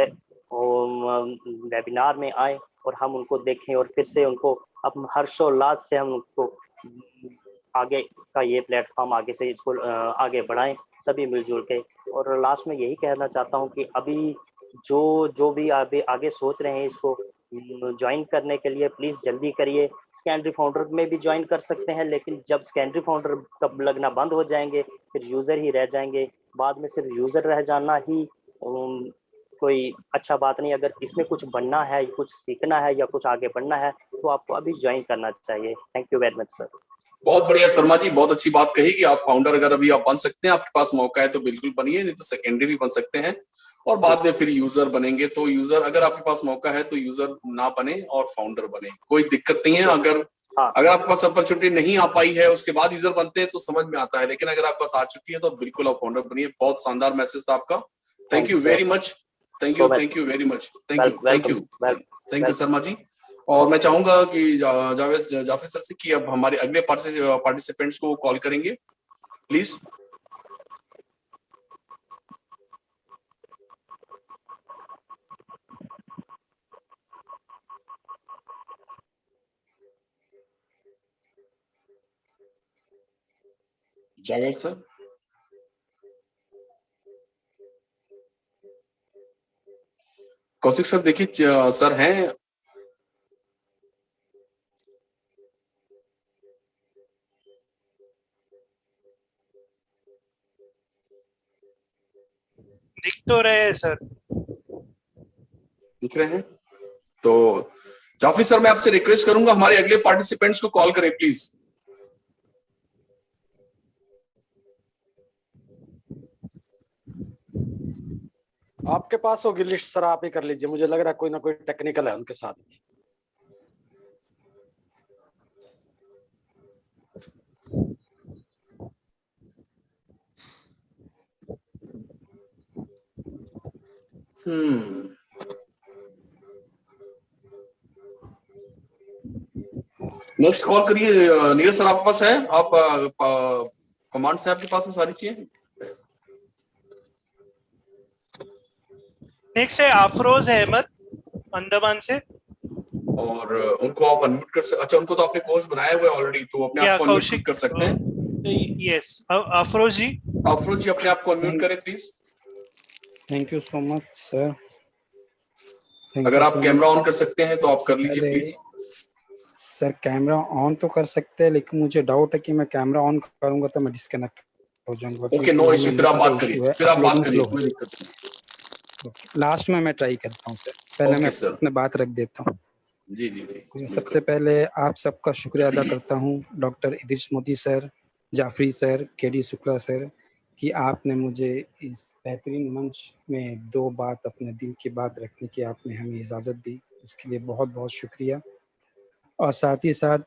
वेबिनार में आए और हम उनको देखें और फिर से उनको अब हर्षोल्लास से हम उनको आगे का ये प्लेटफॉर्म आगे से इसको आगे बढ़ाएं सभी मिलजुल के। और लास्ट में यही कहना चाहता हूँ कि अभी जो भी आगे सोच रहे हैं इसको ज्वाइन करने के लिए प्लीज जल्दी करिए। सेकेंडरी फाउंडर में भी ज्वाइन कर सकते हैं, लेकिन जब सेकेंडरी फाउंडर कब लगना बंद हो जाएंगे फिर यूजर ही रह जाएंगे। बाद में सिर्फ यूजर रह जाना ही कोई अच्छा बात नहीं। अगर इसमें कुछ बनना है, कुछ सीखना है या कुछ आगे बढ़ना है तो आपको अभी ज्वाइन करना चाहिए। Thank you very much sir. बहुत बढ़िया शर्मा जी, बहुत अच्छी बात कही कि आप फाउंडर अगर अभी आप बन सकते हैं, आपके पास मौका है तो बिल्कुल बनिए, नहीं तो सेकेंडरी भी बन सकते हैं और बाद में फिर यूजर बनेंगे। तो यूजर अगर आपके पास मौका है तो यूजर ना बने और फाउंडर बने, कोई दिक्कत नहीं है। अगर आपके पास अपॉर्चुनिटी नहीं आ पाई है उसके बाद यूजर बनते हैं तो समझ में आता है, लेकिन अगर आपके पास आ चुकी है तो बिल्कुल आप फाउंडर बनिए। बहुत शानदार मैसेज था आपका। Thank you very much. Thank you very much. Thank you Sharma ji. और मैं चाहूंगा कि जावेद सर से कि अब हमारे अगले पार्टिसिपेंट्स को कॉल करेंगे please. Javed sir, Kaushik sir देखिए सर हैं। दिख तो रहे हैं सर। दिख रहे हैं तो जाफी सर मैं आपसे रिक्वेस्ट करूंगा हमारे अगले पार्टिसिपेंट्स को कॉल करें प्लीज। आपके पास होगी लिस्ट सर, आप ही कर लीजिए। मुझे लग रहा है कोई ना कोई टेक्निकल है उनके साथ। नेक्स्ट कॉल करिए। नीरज सर आपके पास है, आप कमांड से आपके पास में सारी चीजें। नेक्स्ट है अफरोज अहमद अंडमान से। और उनको आप अनम्यूट कर सकते। अच्छा, उनको तो आपने कोर्स बनाया हुआ है ऑलरेडी, तो अपने आप को अनम्यूट कर सकते हैं। यस अफरोज जी। अफरोज जी अपने आप को अनम्यूट करें please. Thank you so much sir. अगर आप कैमरा ऑन कर सकते हैं तो आप कर लीजिए प्लीज। सर कैमरा ऑन तो कर सकते हैं, लेकिन मुझे डाउट है कि मैं कैमरा ऑन करूंगा तो मैं डिस्कनेक्ट हो जाऊंगा। ओके, नो इश्यू, फिर आप बात करिए। कोई दिक्कत नहीं। लास्ट में मैं ट्राई करता हूँ सर, पहले मैं अपनी बात रख देता हूँ। जी जी जी। सबसे पहले आप सबका शुक्रिया अदा करता हूँ, doctor Idris Modi sir, Jafri sir, KD Shukla sir, कि आपने मुझे इस बेहतरीन मंच में दो बात अपने दिल की बात रखने की आपने हमें इजाज़त दी, उसके लिए बहुत बहुत शुक्रिया। और साथ ही साथ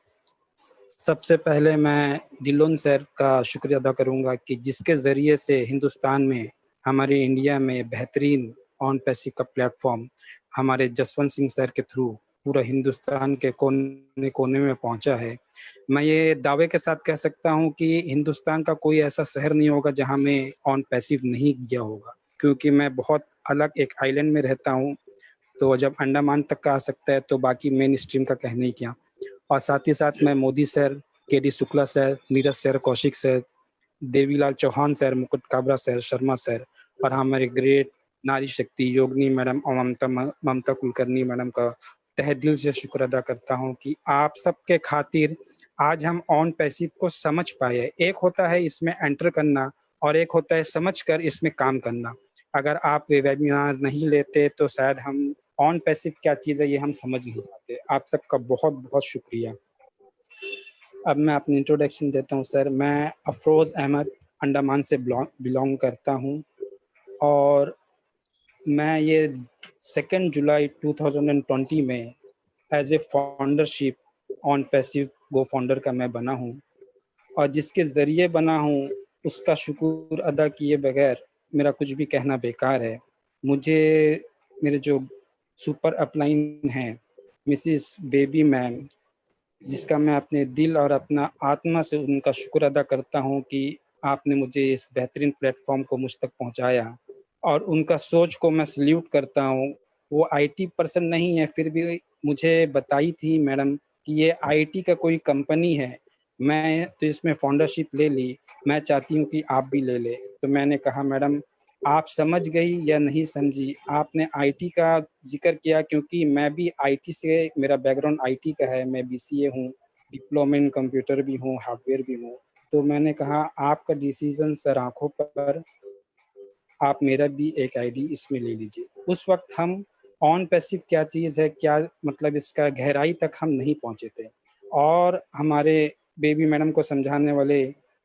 सबसे पहले मैं डिलोन सर का शुक्रिया अदा करूंगा कि जिसके ज़रिए से हिंदुस्तान में, हमारे इंडिया में बेहतरीन ऑन पैसिव का प्लेटफॉर्म हमारे जसवंत सिंह सर के थ्रू पूरा हिंदुस्तान के कोने कोने में पहुंचा है। मैं ये दावे के साथ कह सकता हूं कि हिंदुस्तान का कोई ऐसा शहर नहीं होगा जहां में ऑन पैसिव नहीं गया होगा, क्योंकि मैं बहुत अलग एक आइलैंड में रहता हूं, तो जब अंडमान तक का आ सकता है तो बाकी मेन स्ट्रीम का कहने ही क्या। और साथ ही साथ मैं Modi sir, KD Shukla sir, Neeraj sir, Kaushik sir, Devilal Chauhan sir, Mukut Kabra sir, Sharma sir और हमारे ग्रेट नारी शक्ति योगिनी मैडम और ममता कुलकर्णी मैडम का तहे दिल से शुक्र अदा करता हूं कि आप सबके खातिर आज हम ऑन पैसिव को समझ पाए। एक होता है इसमें एंटर करना और एक होता है समझ कर इसमें काम करना। अगर आप वे वेबिनार नहीं लेते तो शायद हम ऑन पैसिव क्या चीज़ है ये हम समझ नहीं पाते। आप सबका बहुत बहुत शुक्रिया। अब मैं अपनी इंट्रोडक्शन देता हूँ सर। मैं अफरोज़ अहमद अंडमान से बिलोंग करता हूँ और मैं ये 2 जुलाई 2020 में as a foundership on passive go founder का मैं बना हूँ और जिसके ज़रिए बना हूँ उसका शुक्र अदा किए बगैर मेरा कुछ भी कहना बेकार है। मुझे मेरे जो सुपर अपलाइन हैं मिसिस बेबी मैम, जिसका मैं अपने दिल और अपना आत्मा से उनका शुक्र अदा करता हूँ कि आपने मुझे इस बेहतरीन प्लेटफॉर्म को मुझ तक पहुँचाया और उनका सोच को मैं सल्यूट करता हूँ। वो आईटी पर्सन नहीं है, फिर भी मुझे बताई थी मैडम कि ये आईटी का कोई कंपनी है, मैं तो इसमें फाउंडरशिप ले ली, मैं चाहती हूँ कि आप भी ले ले। तो मैंने कहा मैडम आप समझ गई या नहीं समझी, आपने आईटी का जिक्र किया क्योंकि मैं भी आईटी से, मेरा बैकग्राउंड आईटी का है, मैं बीसीए हूँ, डिप्लोमा इन कंप्यूटर भी हूँ, हार्डवेयर भी हूँ। तो मैंने कहा आपका डिसीजन सर आंखों पर, आप मेरा भी एक आईडी इसमें ले लीजिए। उस वक्त हम ऑन पैसिव क्या चीज़ है, क्या मतलब इसका गहराई तक हम नहीं पहुँचे थे और हमारे बेबी मैडम को समझाने वाले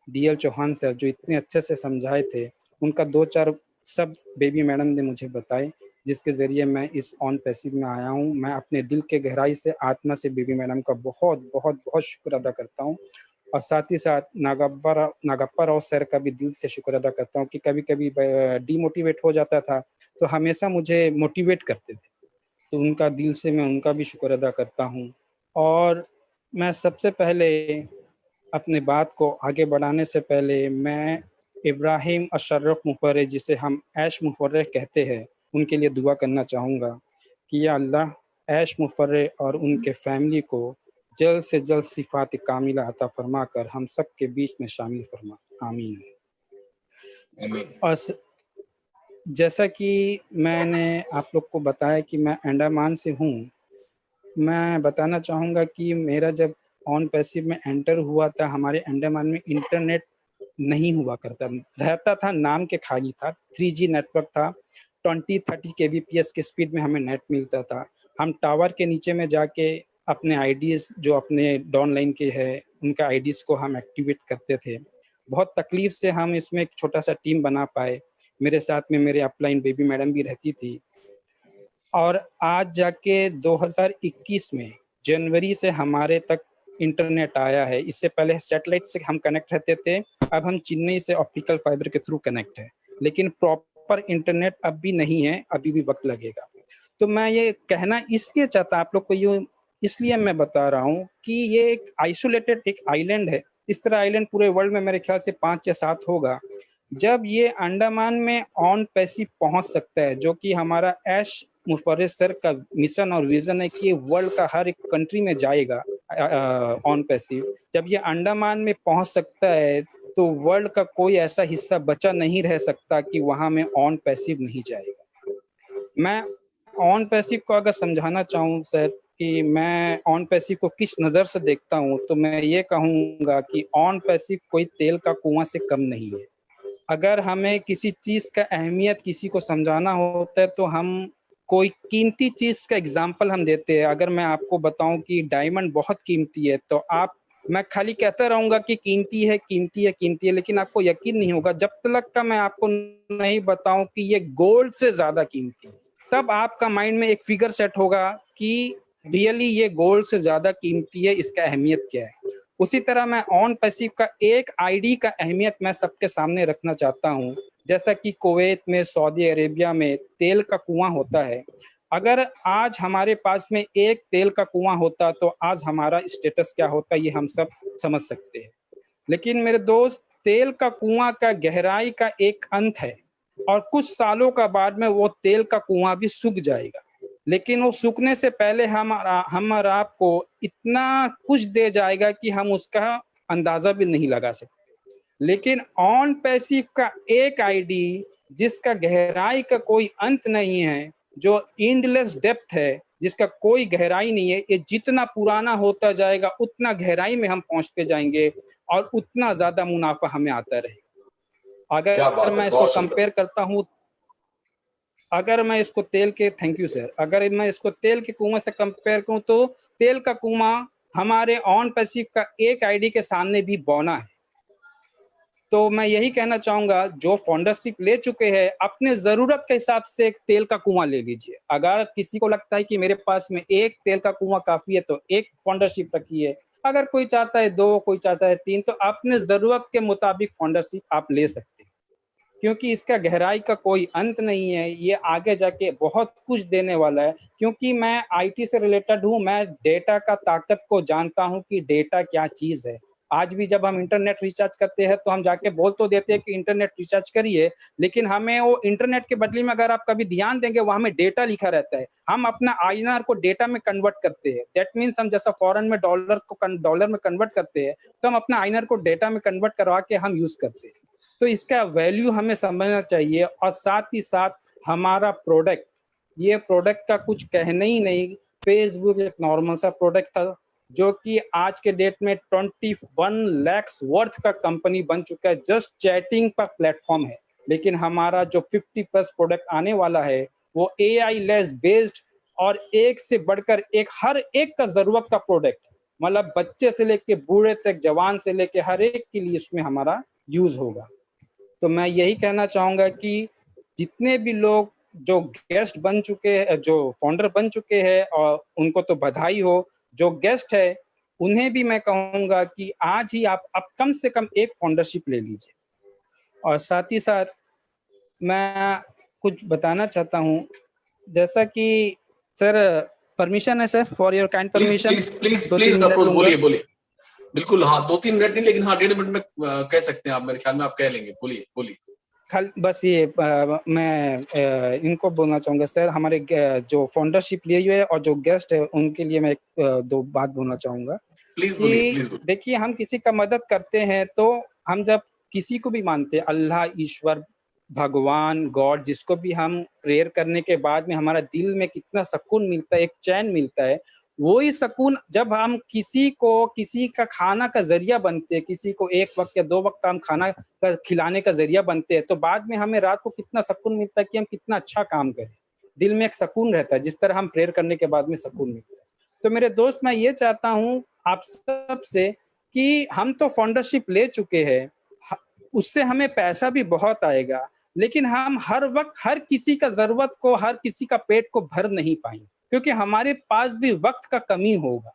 डीएल चौहान सर जो इतने अच्छे से समझाए थे, उनका 2-4 शब्द बेबी मैडम ने मुझे बताए, जिसके ज़रिए मैं इस ऑन पैसिव में आया हूँ। मैं अपने दिल के गहराई से, आत्मा से बेबी मैडम का बहुत बहुत बहुत शुक्र अदा करता हूँ और साथ ही साथ नागप्पा राव सर का भी दिल से शुक्र अदा करता हूँ कि कभी कभी डीमोटिवेट हो जाता था तो हमेशा मुझे मोटिवेट करते थे, तो उनका दिल से मैं उनका भी शुक्र अदा करता हूँ। और मैं सबसे पहले अपने बात को आगे बढ़ाने से पहले मैं इब्राहिम अशरफ मुफर्रे, जिसे हम ऐश मुफर्रे कहते हैं, उनके लिए दुआ करना चाहूँगा कि या अल्लाह ऐश मुफर्रे और उनके फैमिली को जल्द से जल्द सिफात कामिला अता फरमा कर हम सब के बीच में शामिल फरमा। आमीन। और जैसा कि मैंने आप लोग को बताया कि मैं अंडमान से हूँ, मैं बताना चाहूँगा कि मेरा जब ऑन पैसिव में एंटर हुआ था, हमारे अंडमान में इंटरनेट नहीं हुआ करता, रहता था नाम के खाली था। 3G नेटवर्क था, 20-30 kbps के स्पीड में हमें नेट मिलता था। हम टावर के नीचे में जाके अपने आईडीज़ जो अपने डाउनलाइन के हैं उनका आईडीज़ को हम एक्टिवेट करते थे। बहुत तकलीफ से हम इसमें एक छोटा सा टीम बना पाए। मेरे साथ में मेरे अपलाइन बेबी मैडम भी रहती थी और आज जाके 2021 में जनवरी से हमारे तक इंटरनेट आया है। इससे पहले सैटेलाइट से हम कनेक्ट रहते थे, अब हम चेन्नई से ऑप्टिकल फाइबर के थ्रू कनेक्ट है, लेकिन प्रॉपर इंटरनेट अब भी नहीं है, अभी भी वक्त लगेगा। तो मैं ये कहना इसलिए चाहता आप लोग को, ये इसलिए मैं बता रहा हूँ कि ये एक आइसोलेटेड एक आइलैंड है। इस तरह आइलैंड पूरे वर्ल्ड में मेरे ख्याल से 5 या 7 होगा। जब ये अंडमान में ऑन पैसिव पहुंच सकता है, जो कि हमारा ऐश मुफर्रे सर का मिशन और विजन है कि वर्ल्ड का हर एक कंट्री में जाएगा ऑन पैसिव, जब ये अंडमान में पहुंच सकता है तो वर्ल्ड का कोई ऐसा हिस्सा बचा नहीं रह सकता कि वहां में ऑन पैसिव नहीं जाएगा। मैं ऑन पैसिव को अगर समझाना चाहूँ सर कि मैं ऑन पैसिव को किस नज़र से देखता हूँ, तो मैं ये कहूँगा कि ऑन पैसिव कोई तेल का कुआं से कम नहीं है। अगर हमें किसी चीज़ का अहमियत किसी को समझाना होता है तो हम कोई कीमती चीज़ का एग्जाम्पल हम देते हैं। अगर मैं आपको बताऊं कि डायमंड बहुत कीमती है तो मैं खाली कहता रहूँगा कि कीमती है कीमती है कीमती है, लेकिन आपको यकीन नहीं होगा जब तक का मैं आपको नहीं बताऊं कि ये गोल्ड से ज़्यादा कीमती है। तब आपका माइंड में एक फिगर सेट होगा कि रियली ये गोल्ड से ज़्यादा कीमती है, इसका अहमियत क्या है। उसी तरह मैं ऑन पैसिव का एक आईडी का अहमियत मैं सबके सामने रखना चाहता हूँ। जैसा कि कुवैत में, सऊदी अरेबिया में तेल का कुआं होता है, अगर आज हमारे पास में एक तेल का कुआं होता तो आज हमारा स्टेटस क्या होता ये हम सब समझ सकते हैं। लेकिन मेरे दोस्त, तेल का कुआं का गहराई का एक अंत है और कुछ सालों का बाद में वो तेल का कुआं भी सूख जाएगा, लेकिन वो सूखने से पहले हम और आपको इतना कुछ दे जाएगा कि हम उसका अंदाजा भी नहीं लगा सकते। लेकिन ऑन पैसिव का एक आईडी जिसका गहराई का कोई अंत नहीं है, जो एंडलेस डेप्थ है, जिसका कोई गहराई नहीं है, ये जितना पुराना होता जाएगा उतना गहराई में हम पहुंचते जाएंगे और उतना ज्यादा मुनाफा हमें आता रहेगा। अगर मैं इसको कंपेयर करता हूँ, अगर मैं इसको तेल के, थैंक यू सर, अगर मैं इसको तेल के कुआं से कंपेयर करूं तो तेल का कुआं हमारे ऑन पैसिफिक का एक आईडी के सामने भी बौना है। तो मैं यही कहना चाहूंगा, जो फाउंडरशिप ले चुके हैं अपने जरूरत के हिसाब से एक तेल का कुआं ले लीजिए। अगर किसी को लगता है कि मेरे पास में एक तेल का कुआं काफी है तो एक फाउंडरशिप रखिए, अगर कोई चाहता है 2, कोई चाहता है 3, तो अपने जरूरत के मुताबिक फाउंडरशिप आप ले सकते हैं, क्योंकि इसका गहराई का कोई अंत नहीं है। ये आगे जाके बहुत कुछ देने वाला है, क्योंकि मैं आईटी से रिलेटेड हूँ, मैं डेटा का ताकत को जानता हूँ कि डेटा क्या चीज है। आज भी जब हम इंटरनेट रिचार्ज करते हैं तो हम जाके बोल तो देते हैं कि इंटरनेट रिचार्ज करिए, लेकिन हमें वो इंटरनेट के बदले में अगर आप कभी ध्यान देंगे वहां में डेटा लिखा रहता है। हम अपना आईएनआर को डेटा में कन्वर्ट करते हैं। दैट मीन्स हम जैसा फॉरेन में डॉलर में कन्वर्ट करते हैं, तो हम अपना आईएनआर को डेटा में कन्वर्ट करवा के हम यूज करते हैं। तो इसका वैल्यू हमें समझना चाहिए। और साथ ही साथ हमारा प्रोडक्ट, ये प्रोडक्ट का कुछ कहना ही नहीं। फेसबुक एक नॉर्मल सा प्रोडक्ट था जो कि आज के डेट में 21 लाख वर्थ का कंपनी बन चुका है, जस्ट चैटिंग का प्लेटफॉर्म है। लेकिन हमारा जो 50+ प्रोडक्ट आने वाला है वो एआई लेस बेस्ड और एक से बढ़कर एक, हर एक का जरूरत का प्रोडक्ट, मतलब बच्चे से लेके बूढ़े तक, जवान से लेके हर एक के लिए उसमें हमारा यूज होगा। तो मैं यही कहना चाहूंगा कि जितने भी लोग जो गेस्ट बन चुके हैं, जो फाउंडर बन चुके हैं, और उनको तो बधाई हो। जो गेस्ट है उन्हें भी मैं कहूंगा कि आज ही आप अब कम से कम एक फाउंडरशिप ले लीजिए। और साथ ही साथ मैं कुछ बताना चाहता हूं, जैसा कि सर परमिशन है sir, for your kind permission. Please approach, बोलिए बोलिए। बिल्कुल, हाँ 2-3 मिनट नहीं, लेकिन हाँ 1.5 मिनट में कह सकते हैं आप, मेरे ख्याल में आप कह लेंगे। बोलिए बोलिए। बस ये मैं इनको बोलना चाहूंगा सर, हमारे जो फाउंडरशिप लिए हुए और जो गेस्ट है उनके लिए मैं 2 बात बोलना चाहूंगा। प्लीज बोलिए, प्लीज बोलिए। देखिए, हम किसी का मदद करते हैं तो हम जब किसी को भी मानते हैं, अल्लाह, ईश्वर, भगवान, गॉड, जिसको भी हम प्रेयर करने के बाद में हमारा दिल में कितना सुकून मिलता है, एक चैन मिलता है। वही सुकून जब हम किसी का खाना का जरिया बनते हैं, किसी को 1 वक्त या 2 वक्त का हम खाना का खिलाने का जरिया बनते हैं, तो बाद में हमें रात को कितना सुकून मिलता है कि हम कितना अच्छा काम करें। दिल में एक सुकून रहता है, जिस तरह हम प्रेयर करने के बाद में सुकून मिलता है। तो मेरे दोस्त, मैं ये चाहता हूँ आप सब से कि हम तो फाउंडरशिप ले चुके हैं, उससे हमें पैसा भी बहुत आएगा, लेकिन हम हर वक्त हर किसी का जरूरत को, हर किसी का पेट को भर नहीं पाएंगे, क्योंकि हमारे पास भी वक्त का कमी होगा।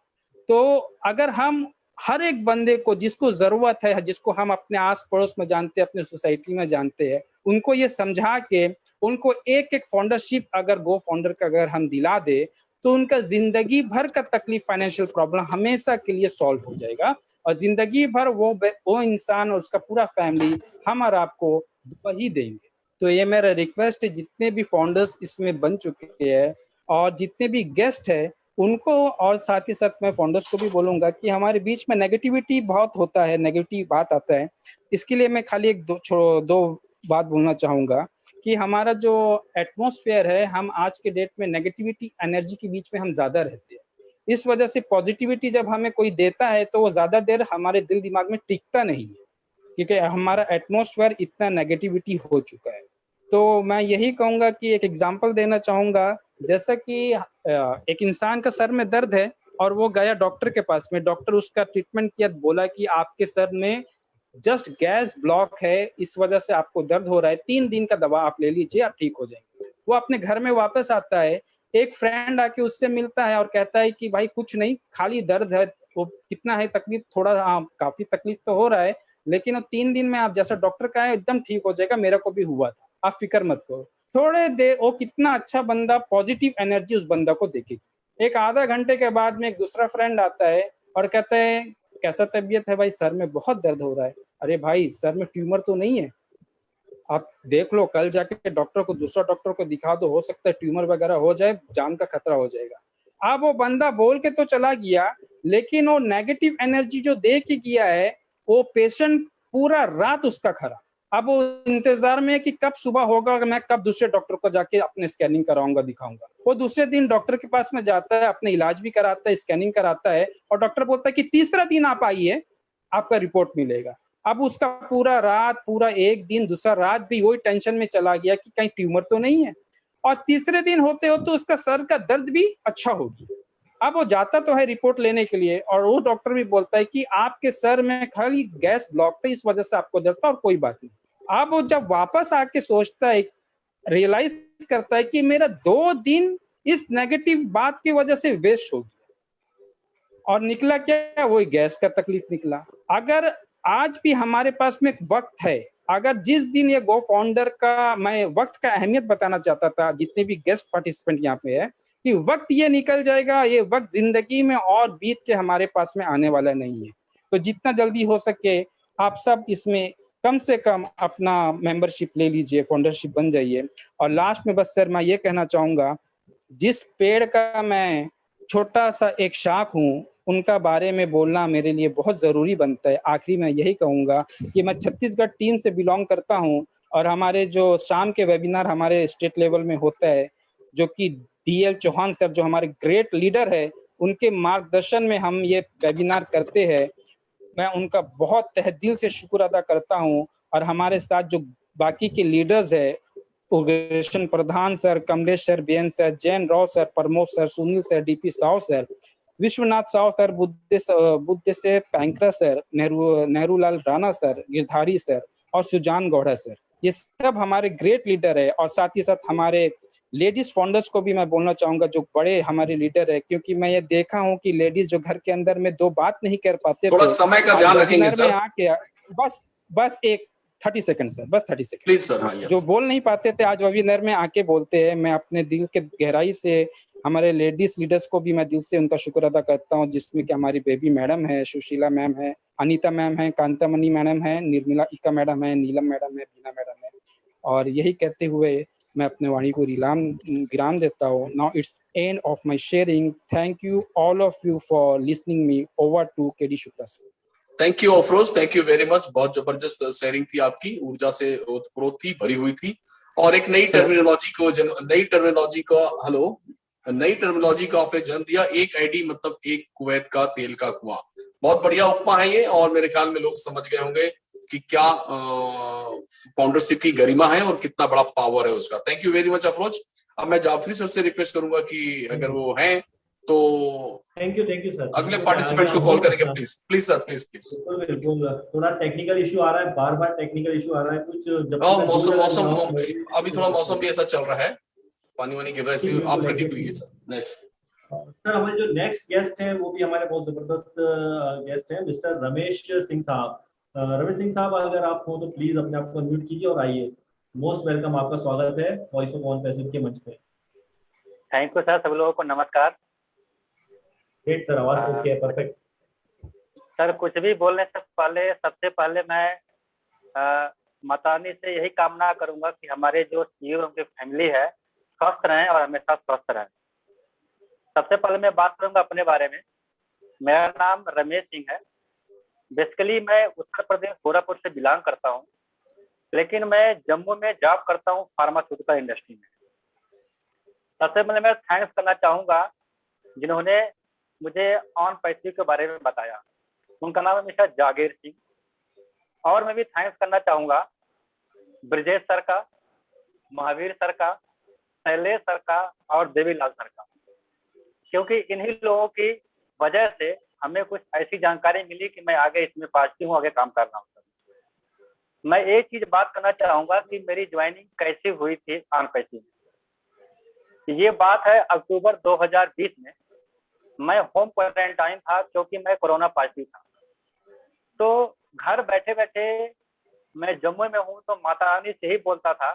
तो अगर हम हर एक बंदे को, जिसको जरूरत है, जिसको हम अपने आस पड़ोस में जानते हैं, अपने सोसाइटी में जानते हैं, उनको ये समझा के उनको एक एक फाउंडरशिप अगर गो फाउंडर का अगर हम दिला दे, तो उनका जिंदगी भर का तकलीफ, फाइनेंशियल प्रॉब्लम हमेशा के लिए सॉल्व हो जाएगा। और जिंदगी भर वो इंसान और उसका पूरा फैमिली हम और आपको वही देंगे। तो ये मेरा रिक्वेस्ट है, जितने भी फाउंडर्स इसमें बन चुके हैं और जितने भी गेस्ट है उनको, और साथ ही साथ मैं फाउंडर्स को भी बोलूंगा कि हमारे बीच में नेगेटिविटी बहुत होता है, नेगेटिव बात आता है। इसके लिए मैं खाली एक दो बात बोलना चाहूंगा कि हमारा जो एटमॉस्फेयर है, हम आज के डेट में नेगेटिविटी एनर्जी के बीच में हम ज्यादा रहते हैं। इस वजह से पॉजिटिविटी जब हमें कोई देता है तो वो ज्यादा देर हमारे दिल दिमाग में टिकता नहीं है, क्योंकि हमारा एटमॉस्फेयर इतना नेगेटिविटी हो चुका है। तो मैं यही कहूंगा कि एक एग्जांपल देना चाहूंगा, जैसा कि एक इंसान का सर में दर्द है और वो गया डॉक्टर के पास में, डॉक्टर उसका ट्रीटमेंट किया, बोला कि आपके सर में जस्ट गैस ब्लॉक है, इस वजह से आपको दर्द हो रहा है, 3 दिन का दवा आप ले लीजिए, आप ठीक हो जाएंगे। वो अपने घर में वापस आता है, एक फ्रेंड आके उससे मिलता है और कहता है कि भाई कुछ नहीं, खाली दर्द है, वो कितना है तकलीफ, थोड़ा, हाँ काफी तकलीफ तो हो रहा है, लेकिन 3 दिन में आप जैसा डॉक्टर का है एकदम ठीक हो जाएगा, मेरा को भी हुआ था, आप फिक्र मत करो। थोड़े देर वो कितना अच्छा बंदा, पॉजिटिव एनर्जी उस बंदा को देखेगी। एक आधा घंटे के बाद में एक दूसरा फ्रेंड आता है और कहता है कैसा तबीयत है भाई, सर में बहुत दर्द हो रहा है। अरे भाई, सर में ट्यूमर तो नहीं है, आप देख लो, कल जाके डॉक्टर को, दूसरा डॉक्टर को दिखा दो, हो सकता है ट्यूमर वगैरह हो जाए, जान का खतरा हो जाएगा। अब वो बंदा बोल के तो चला गया, लेकिन वो नेगेटिव एनर्जी जो दे के गया है, वो पेशेंट पूरा रात उसका खरा। अब वो इंतजार में है कि कब सुबह होगा, मैं कब दूसरे डॉक्टर को जाके अपने स्कैनिंग कराऊंगा, दिखाऊंगा। वो दूसरे दिन डॉक्टर के पास में जाता है, अपने इलाज भी कराता है, स्कैनिंग कराता है, और डॉक्टर बोलता है कि तीसरा दिन आप आइए, आपका रिपोर्ट मिलेगा। अब उसका पूरा रात, पूरा एक दिन, दूसरा रात भी वही टेंशन में चला गया कि कहीं ट्यूमर तो नहीं है। और तीसरे दिन होते होते उसका सर का दर्द भी अच्छा हो गया। अब वो जाता तो है रिपोर्ट लेने के लिए और वो डॉक्टर भी बोलता है कि आपके सर में खाली गैस ब्लॉक है, इस वजह से आपको दर्द था और कोई बात नहीं। अब वो जब वापस आके सोचता है, रियलाइज करता है कि मेरा 2 दिन इस नेगेटिव बात की वजह से वेस्ट हो गया और निकला क्या, वही गैस का तकलीफ निकला। अगर आज भी हमारे पास में वक्त है, अगर जिस दिन ये गो फाउंडर का मैं वक्त का अहमियत बताना चाहता था जितने भी गेस्ट पार्टिसिपेंट यहाँ पे है, कि वक्त ये निकल जाएगा, ये वक्त जिंदगी में और बीत के हमारे पास में आने वाला नहीं है। तो जितना जल्दी हो सके आप सब इसमें कम से कम अपना मेंबरशिप ले लीजिए, फाउंडरशिप बन जाइए। और लास्ट में बस सर मैं ये कहना चाहूंगा, जिस पेड़ का मैं छोटा सा एक शाख हूँ उनका बारे में बोलना मेरे लिए बहुत जरूरी बनता है। आखिरी में यही कहूंगा कि मैं छत्तीसगढ़ टीम से बिलोंग करता हूँ और हमारे जो शाम के वेबिनार हमारे स्टेट लेवल में होता है, जो कि DL चौहान सर जो हमारे ग्रेट लीडर है, उनके मार्गदर्शन में हम ये वेबिनार करते हैं। मैं उनका बहुत तहे दिल से शुक्र अदा करता हूँ। और हमारे साथ जो बाकी के लीडर्स है, Ugreshan Pradhan sir, Kamlesh sir, Ben sir, Jain Rao sir, Pramod sir, Sunil sir, DP Sao sir, Vishwanath Sao sir, Buddhsen Painkra sir, Nehru Lal Rana sir, Girdhari sir और सुजान गौड़ा सर, ये सब हमारे ग्रेट लीडर है। और साथ ही साथ हमारे लेडीज फाउंडर्स को भी मैं बोलना चाहूंगा जो बड़े हमारे लीडर है, क्योंकि मैं ये देखा हूँ कि लेडीज जो घर के अंदर में 2 बात नहीं कर पाते थोड़ा समय का ध्यान रखेंगे सर। आके बस एक 30 सेकंड सर, बस 30 सेकंड प्लीज सर। हाँ, जो बोल नहीं पाते थे आज वेबिनार में आके बोलते हैं। मैं अपने दिल के गहराई से हमारे लेडीज लीडर्स को भी मैं दिल से उनका शुक्र अदा करता हूँ, जिसमें कि हमारी बेबी मैडम है, सुशीला मैम है, अनीता मैम है, कांतामणि मैडम है, निर्मला इका मैडम है, नीलम मैडम है, बीना मैडम है। और यही कहते हुए मैं अपने वाणी को विराम देता हूँ। Now it's end of my sharing. Thank you all of you for listening me. Over to KD Shukla sir. Thank you Afroz, thank you very much. बहुत जबरदस्त शेयरिंग थी आपकी, ऊर्जा से ओतप्रोत थी, भरी हुई थी और एक नई टर्मिनोलॉजी को आपने जन्म दिया। एक आईडी मतलब एक कुवैत का तेल का कुआं। बहुत बढ़िया उपमा है ये और मेरे ख्याल में लोग समझ गए होंगे कि क्या फाउंडरशिप की गरिमा है और कितना बड़ा पावर है उसका। Thank you very much Afroz. अब मैं जाफरी सर से रिक्वेस्ट करूंगा कि अगर वो हैं तो थैंक यू सर। अगले पार्टिसिपेंट्स को कॉल करेंगे। Please sir, please. बिल्कुल थोड़ा टेक्निकल इशू आ रहा है, बार टेक्निकल इशू आ रहा है कुछ। मौसम अभी थोड़ा मौसम भी ऐसा चल रहा है, पानी वानी गिर रहा है, आप कंटिन्यू कीजिए सर। नेक्स्ट सर हमारे जो नेक्स्ट गेस्ट हैं वो भी हमारे बहुत जबरदस्त गेस्ट हैं, मिस्टर रमेश सिंह साहब। रमेश सिंह साहब अगर आप हो तो प्लीज अपने आप को म्यूट कीजिए और आइए। मोस्ट वेलकम, आपका स्वागत है वॉइस ऑफ वन पैसिव के मंच पे। थैंक यू सर, सब लोगों को नमस्कार। ग्रेट सर, आवाज ओके है, परफेक्ट। सर कुछ भी बोलने से पहले सबसे पहले मैं माता रानी से यही कामना करूंगा कि हमारे जो CEO उनकी फैमिली है स्वस्थ रहें और हमेशा स्वस्थ रहें। सबसे पहले मैं बात करूंगा अपने बारे में। मेरा नाम रमेश सिंह है। बेसिकली मैं उत्तर प्रदेश गोरखपुर से बिलोंग करता हूँ, लेकिन मैं जम्मू में जॉब करता हूँ फार्मास्यूटिकल इंडस्ट्री में। सबसे पहले मैं थैंक्स करना चाहूंगा जिन्होंने मुझे ऑन पैसिव के बारे में बताया। उनका नाम है मिस्टर जागीर सिंह। और मैं भी थैंक्स करना चाहूंगा ब्रजेश सर का, महावीर सर का, शैलेश सर का और देवीलाल सर का, क्योंकि इन्हीं लोगों की वजह से हमें कुछ ऐसी जानकारी मिली कि मैं आगे इसमें पॉजिटिव हूँ, आगे काम कर रहा हूँ। मैं एक चीज बात करना चाहूंगा कि मेरी ज्वाइनिंग कैसे हुई थी ऑन पैसिव। ये बात है अक्टूबर 2020 में। मैं होम क्वारंटाइन था क्योंकि मैं कोरोना पॉजिटिव था। तो घर बैठे बैठे मैं जम्मू में हूँ तो माता रानी से ही बोलता था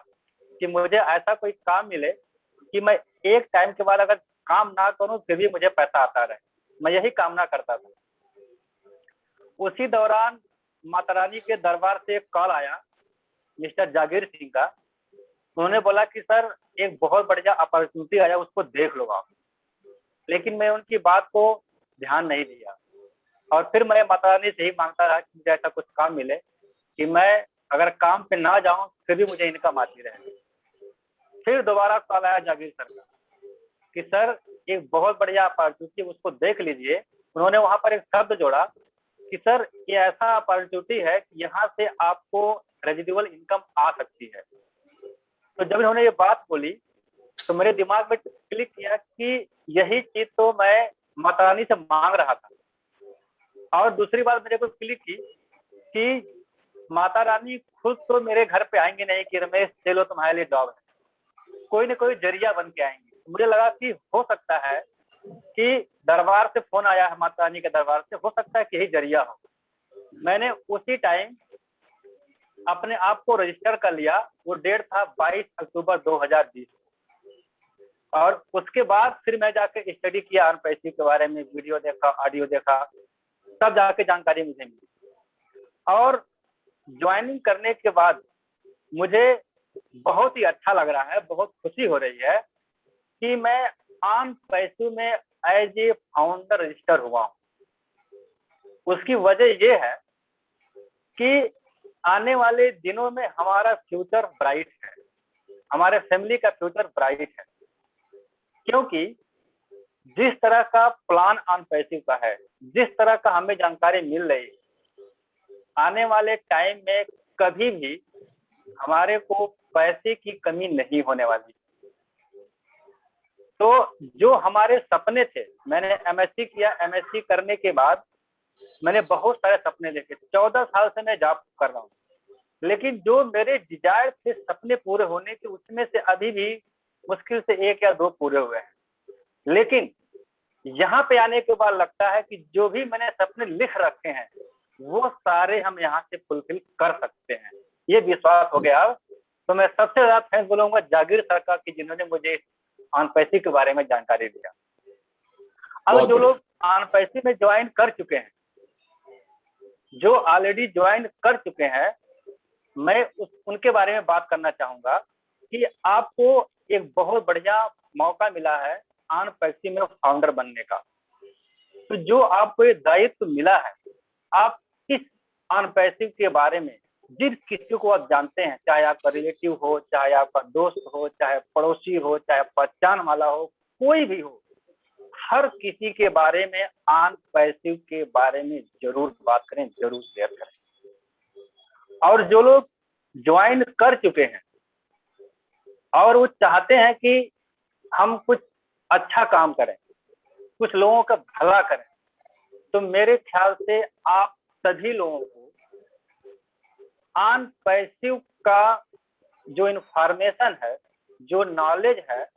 कि मुझे ऐसा कोई काम मिले कि मैं एक टाइम के बाद अगर काम ना करूं फिर भी मुझे पैसा आता रहे। मैं यही कामना करता था। उसी दौरान माता रानी के दरबार से एक कॉल आया मिस्टर जागीर सिंह का। उन्होंने बोला कि सर एक बहुत बढ़िया अपॉर्चुनिटी आया, उसको देख लो आप। लेकिन मैं उनकी बात को ध्यान नहीं दिया और फिर मैं माता रानी से ही मांगता रहा कि मुझे ऐसा कुछ काम मिले कि मैं अगर काम पे ना जाऊं फिर भी मुझे इनकम आती रहे। फिर दोबारा कॉल आया जागीर सर का कि सर एक बहुत बढ़िया अपॉर्चुनिटी, उसको देख लीजिए। उन्होंने वहां पर एक शब्द जोड़ा कि सर ये ऐसा अपॉर्चुनिटी है कि यहाँ से आपको रेजिडुअल इनकम आ सकती है। तो जब इन्होंने ये बात बोली तो मेरे दिमाग में क्लिक किया कि यही चीज तो मैं माता रानी से मांग रहा था। और दूसरी बात मेरे को क्लिक की कि माता रानी खुद तो मेरे घर पे आएंगे नहीं कि रमेश चलो तुम्हारे लिए जॉब है, कोई ना कोई जरिया बन के आएंगे। मुझे लगा कि हो सकता है कि दरबार से फोन आया है, माता रानी के दरबार से, हो सकता है कि यही जरिया हो। मैंने उसी टाइम अपने आप को रजिस्टर कर लिया। वो डेट था 22 अक्टूबर 2020। और उसके बाद फिर मैं जाके स्टडी किया अर्न पैसिव के बारे में, वीडियो देखा, ऑडियो देखा, तब जाके जानकारी मुझे मिली। और ज्वाइनिंग करने के बाद मुझे बहुत ही अच्छा लग रहा है, बहुत खुशी हो रही है कि मैं अर्न पैसिव में एज ए फाउंडर रजिस्टर हुआ हूँ। उसकी वजह ये है कि आने वाले दिनों में हमारा फ्यूचर ब्राइट है, हमारे फैमिली का फ्यूचर ब्राइट है, क्योंकि जिस तरह का प्लान अर्न पैसिव का है, जिस तरह का हमें जानकारी मिल रही है, आने वाले टाइम में कभी भी हमारे को पैसे की कमी नहीं होने वाली। तो जो हमारे सपने थे, मैंने एमएससी किया, एमएससी करने के बाद मैंने बहुत सारे सपने देखे। 14 साल से मैं जॉब कर रहा हूँ, लेकिन जो मेरे डिजायर थे सपने पूरे होने के, उसमें से अभी भी मुश्किल से 1 या 2 पूरे हुए हैं। लेकिन यहाँ पे आने के बाद लगता है कि जो भी मैंने सपने लिख रखे हैं वो सारे हम यहाँ से फुलफिल कर सकते हैं, ये विश्वास हो गया। तो मैं सबसे ज्यादा थैंक्स बोलूंगा जागीर सर का कि जिन्होंने मुझे अर्न पैसिव के बारे में जानकारी दिया। अब जो लोग अर्न पैसिव में ज्वाइन कर चुके हैं, जो ऑलरेडी ज्वाइन कर चुके हैं, मैं उनके बारे में बात करना चाहूंगा कि आपको एक बहुत बढ़िया मौका मिला है अर्न पैसिव में फाउंडर बनने का। तो जो आपको ये दायित्व मिला है, आप इस अर्न पैसिव के बारे में जिस किसी को आप जानते हैं, चाहे आपका रिलेटिव हो, चाहे आपका दोस्त हो, चाहे पड़ोसी हो, चाहे पहचान वाला हो, कोई भी हो, हर किसी के बारे में अर्न पैसिव के बारे में जरूर बात करें, जरूर शेयर करें। और जो लोग ज्वाइन कर चुके हैं और वो चाहते हैं कि हम कुछ अच्छा काम करें, कुछ लोगों का भला करें, तो मेरे ख्याल से आप सभी लोगों को अर्न पैसिव का जो इंफॉर्मेशन है, जो नॉलेज है,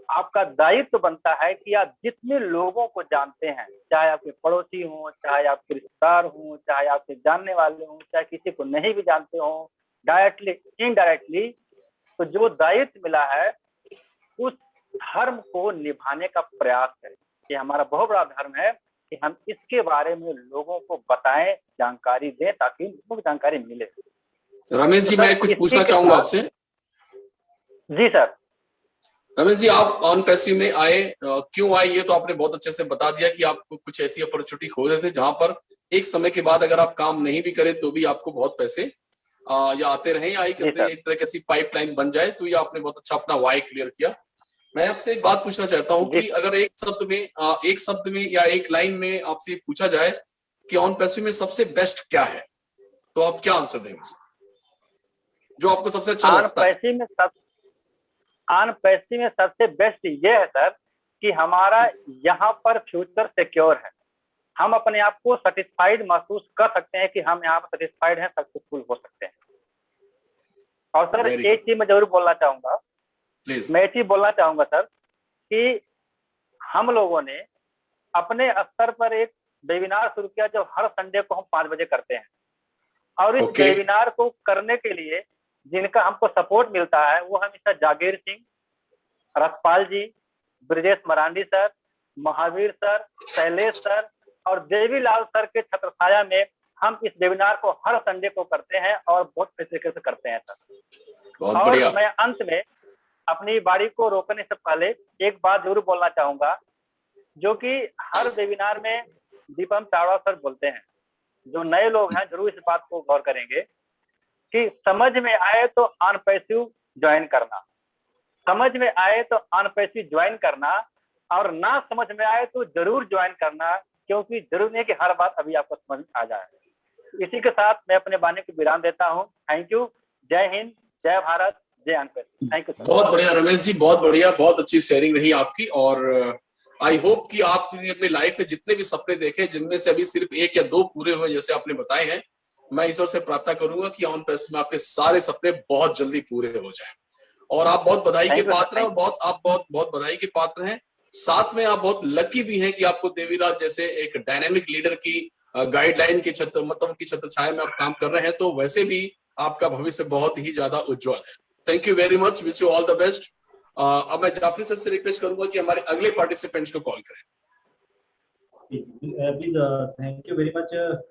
आपका दायित्व बनता है कि आप जितने लोगों को जानते हैं, चाहे आपके पड़ोसी हों, चाहे आपके रिश्तेदार हों, चाहे आपके जानने वाले हों, चाहे किसी को नहीं भी जानते हों, डायरेक्टली इनडायरेक्टली, तो जो दायित्व मिला है उस धर्म को निभाने का प्रयास करें। ये हमारा बहुत बड़ा धर्म है कि हम इसके बारे में लोगों को बताएं, जानकारी दें, ताकि उनको जानकारी मिले। रमेश जी, मैं कुछ पूछना चाहूंगा आपसे। जी सर। रमेश जी, आप अर्न पैसिव में आए, क्यों आए, ये तो आपने बहुत अच्छे से बता दिया कि आपको कुछ ऐसी अपॉर्चुनिटी खो रहे थे जहां पर एक समय के बाद अगर आप काम नहीं भी करें तो भी आपको बहुत पैसे या आते रहे, या एक तरह की पाइपलाइन बन जाए। तो ये आपने बहुत अच्छा अपना वाई क्लियर किया। मैं आपसे एक बात पूछना चाहता हूँ कि अगर एक शब्द में या एक लाइन में आपसे पूछा जाए कि अर्न पैसिव में सबसे बेस्ट क्या है, तो आप क्या आंसर देंगे, जो आपको सबसे अच्छा लगता है? अर्न पैसिव में सबसे बेस्ट ये है सर कि हमारा यहाँ पर फ्यूचर सिक्योर है। हम अपने आप को सेटिस्फाइड महसूस कर सकते हैं कि हम यहाँ पर सेटिस्फाइड हैं, सक्सेसफुल हो सकते हैं। और सर एक चीज मैं जरूर बोलना चाहूंगा, मैं एक चीज बोलना चाहूंगा सर कि हम लोगों ने अपने स्तर पर एक वेबिनार शुरू किया जो हर संडे को हम 5 बजे करते हैं। और इस वेबिनार को करने के लिए जिनका हमको सपोर्ट मिलता है वो हमेशा Jagir Singh, Raspal ji, Brajesh Marandi sir, Mahavir sir, Shailesh sir और देवीलाल सर के छत्रछाया में हम इस वेबिनार को हर संडे को करते हैं और बहुत अच्छे तरीके से करते हैं सर। और मैं अंत में अपनी बारी को रोकने से पहले एक बात जरूर बोलना चाहूंगा, जो कि हर वेबिनार में दीपम चावड़ा सर बोलते हैं। जो नए लोग हैं जरूर इस बात को गौर करेंगे कि समझ में आए तो अर्न पैसिव ज्वाइन करना, समझ में आए तो अर्न पैसिव ज्वाइन करना, और ना समझ में आए तो जरूर ज्वाइन करना, क्योंकि जरूर नहीं कि हर बात अभी आपको समझ में आ जाए। इसी के साथ मैं अपने वाणी को विराम देता हूँ। Thank you. जय हिंद, जय भारत, जय अनपेसिव। Thank you sir. बहुत बढ़िया रमेश जी, बहुत बढ़िया, बहुत अच्छी शेयरिंग रही आपकी। और आई होप कि आपने अपनी लाइफ में जितने भी सपने देखे, जिनमें से अभी सिर्फ 1 या 2 पूरे हुए जैसे आपने बताए हैं, मैं ईश्वर से प्रार्थना करूंगा कि ऑन पैसिव में आपके सारे सपने बहुत जल्दी पूरे हो जाएं। और आप बहुत बधाई के पात्र हैं, और आप बहुत बधाई के पात्र हैं। साथ में आप बहुत लकी भी हैं कि आपको देवीराज जैसे एक डायनेमिक लीडर की गाइडलाइन की छत्र छाया में आप काम कर रहे हैं, तो वैसे भी आपका भविष्य बहुत ही ज्यादा उज्जवल है। Thank you very much, wish you all the best. अब मैं जाफरी सर से रिक्वेस्ट करूंगा कि हमारे अगले पार्टिसिपेंट्स को कॉल करें। Please thank you very much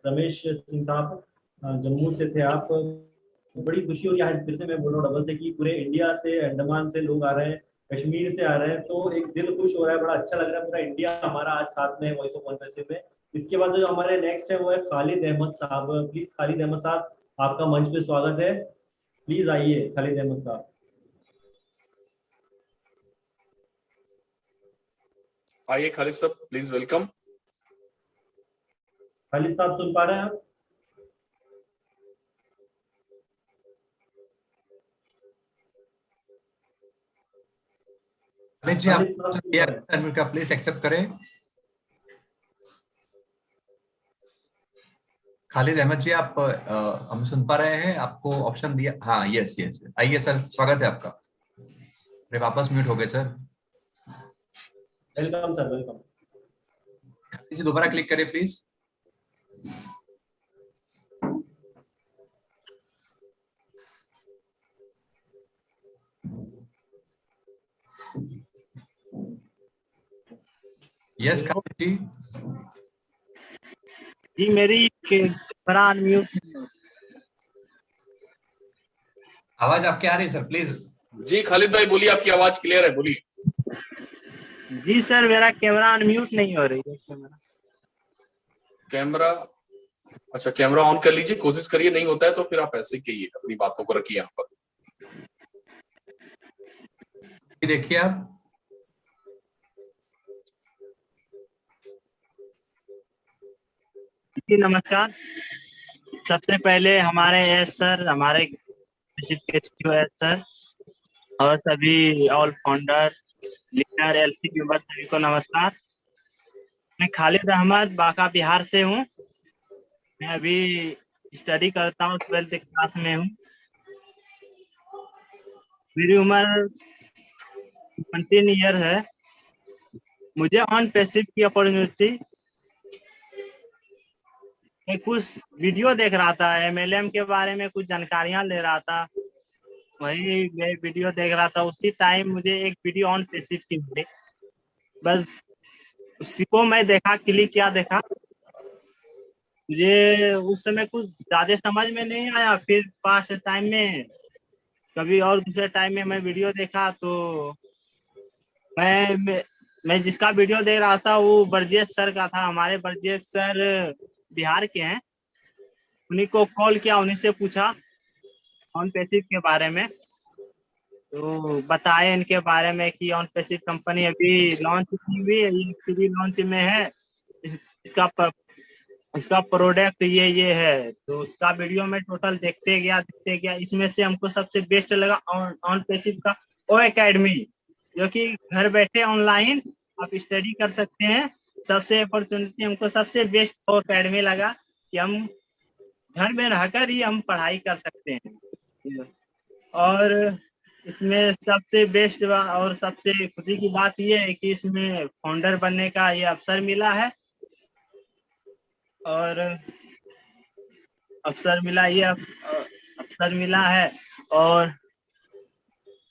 Ramesh Singh साहब, जम्मू से थे आप। बड़ी खुशी हो रही है, फिर से मैं बोल रहा हूँ डबल से, कि पूरे इंडिया से, अंडमान से लोग आ रहे हैं, कश्मीर से आ रहे हैं, तो एक दिल खुश हो रहा है, बड़ा अच्छा लग रहा है। पूरा इंडिया हमारा आज साथ में वॉइस ऑफ ऑन पैसिव में। इसके बाद जो हमारे नेक्स्ट है वो है खालिद अहमद साहब। प्लीज खालिद अहमद साहब, आपका मंच पे स्वागत है, प्लीज आइए खालिद अहमद साहब। आइए खालिद साहब, प्लीज वेलकम। खालिद साहब सुन पा रहे हैं आप? खालिद जी, आप प्लीज एक्सेप्ट करें। खालिद अहमद जी, आप हम सुन पा रहे हैं, आपको ऑप्शन दिया। हाँ, यस यस, आइए सर, स्वागत है आपका। अरे वापस म्यूट हो गए sir. Welcome sir, welcome. Khalid ji दोबारा क्लिक करें प्लीज। यस खालिद जी। जी मेरी कैमरा अनम्यूट। आवाज आपकी आ रही है सर, प्लीज। जी खालिद भाई बोलिए, आपकी आवाज क्लियर है, बोलिए। जी सर, मेरा कैमरा अनम्यूट नहीं हो रही है। कैमरा, अच्छा कैमरा ऑन कर लीजिए, कोशिश करिए, नहीं होता है तो फिर आप ऐसे कहिए, अपनी बातों को रखिए यहाँ पर। देखिए आप। जी नमस्कार। सबसे पहले हमारे एस सर, हमारे सर, और सभी all founder, leader, LC member सभी को नमस्कार। मैं खालिद अहमद बांका बिहार से हूँ। मैं अभी स्टडी करता हूँ, 12th क्लास में हूँ। मेरी उम्र 19 ईयर है। मुझे ऑन पैसिव की अपॉर्चुनिटी, मैं कुछ वीडियो देख रहा था, MLM के बारे में कुछ जानकारियां ले रहा था, वही मैं वीडियो देख रहा था। उसी टाइम मुझे एक वीडियो ऑन पैसिव की मिली, बस उसी को मैं देखा, क्लिक किया, देखा। मुझे उस समय कुछ ज्यादा समझ में नहीं आया। फिर पास टाइम में कभी और दूसरे टाइम में मैं वीडियो देखा, तो मैं जिसका वीडियो देख रहा था वो ब्रजेश सर का था। हमारे ब्रजेश सर बिहार के हैं। उन्हीं को कॉल किया, उन्हीं से पूछा ऑन पैसिव के बारे में, तो बताए इनके बारे में कि ऑन पैसिव कंपनी अभी लॉन्च की हुई है, ये फ्री लॉन्च में है, इसका प्रोडक्ट ये है। तो उसका वीडियो में टोटल देखते गया। इसमें से हमको सबसे बेस्ट लगा ऑन पैसिव का ओ एकेडमी, जो कि घर बैठे ऑनलाइन आप स्टडी कर सकते हैं। सबसे अपॉर्चुनिटी हमको सबसे बेस्ट ओ एकेडमी लगा कि हम घर में रहकर ही हम पढ़ाई कर सकते हैं। और इसमें सबसे बेस्ट और सबसे खुशी की बात यह है कि इसमें फाउंडर बनने का ये अवसर मिला है, और अवसर मिला है, और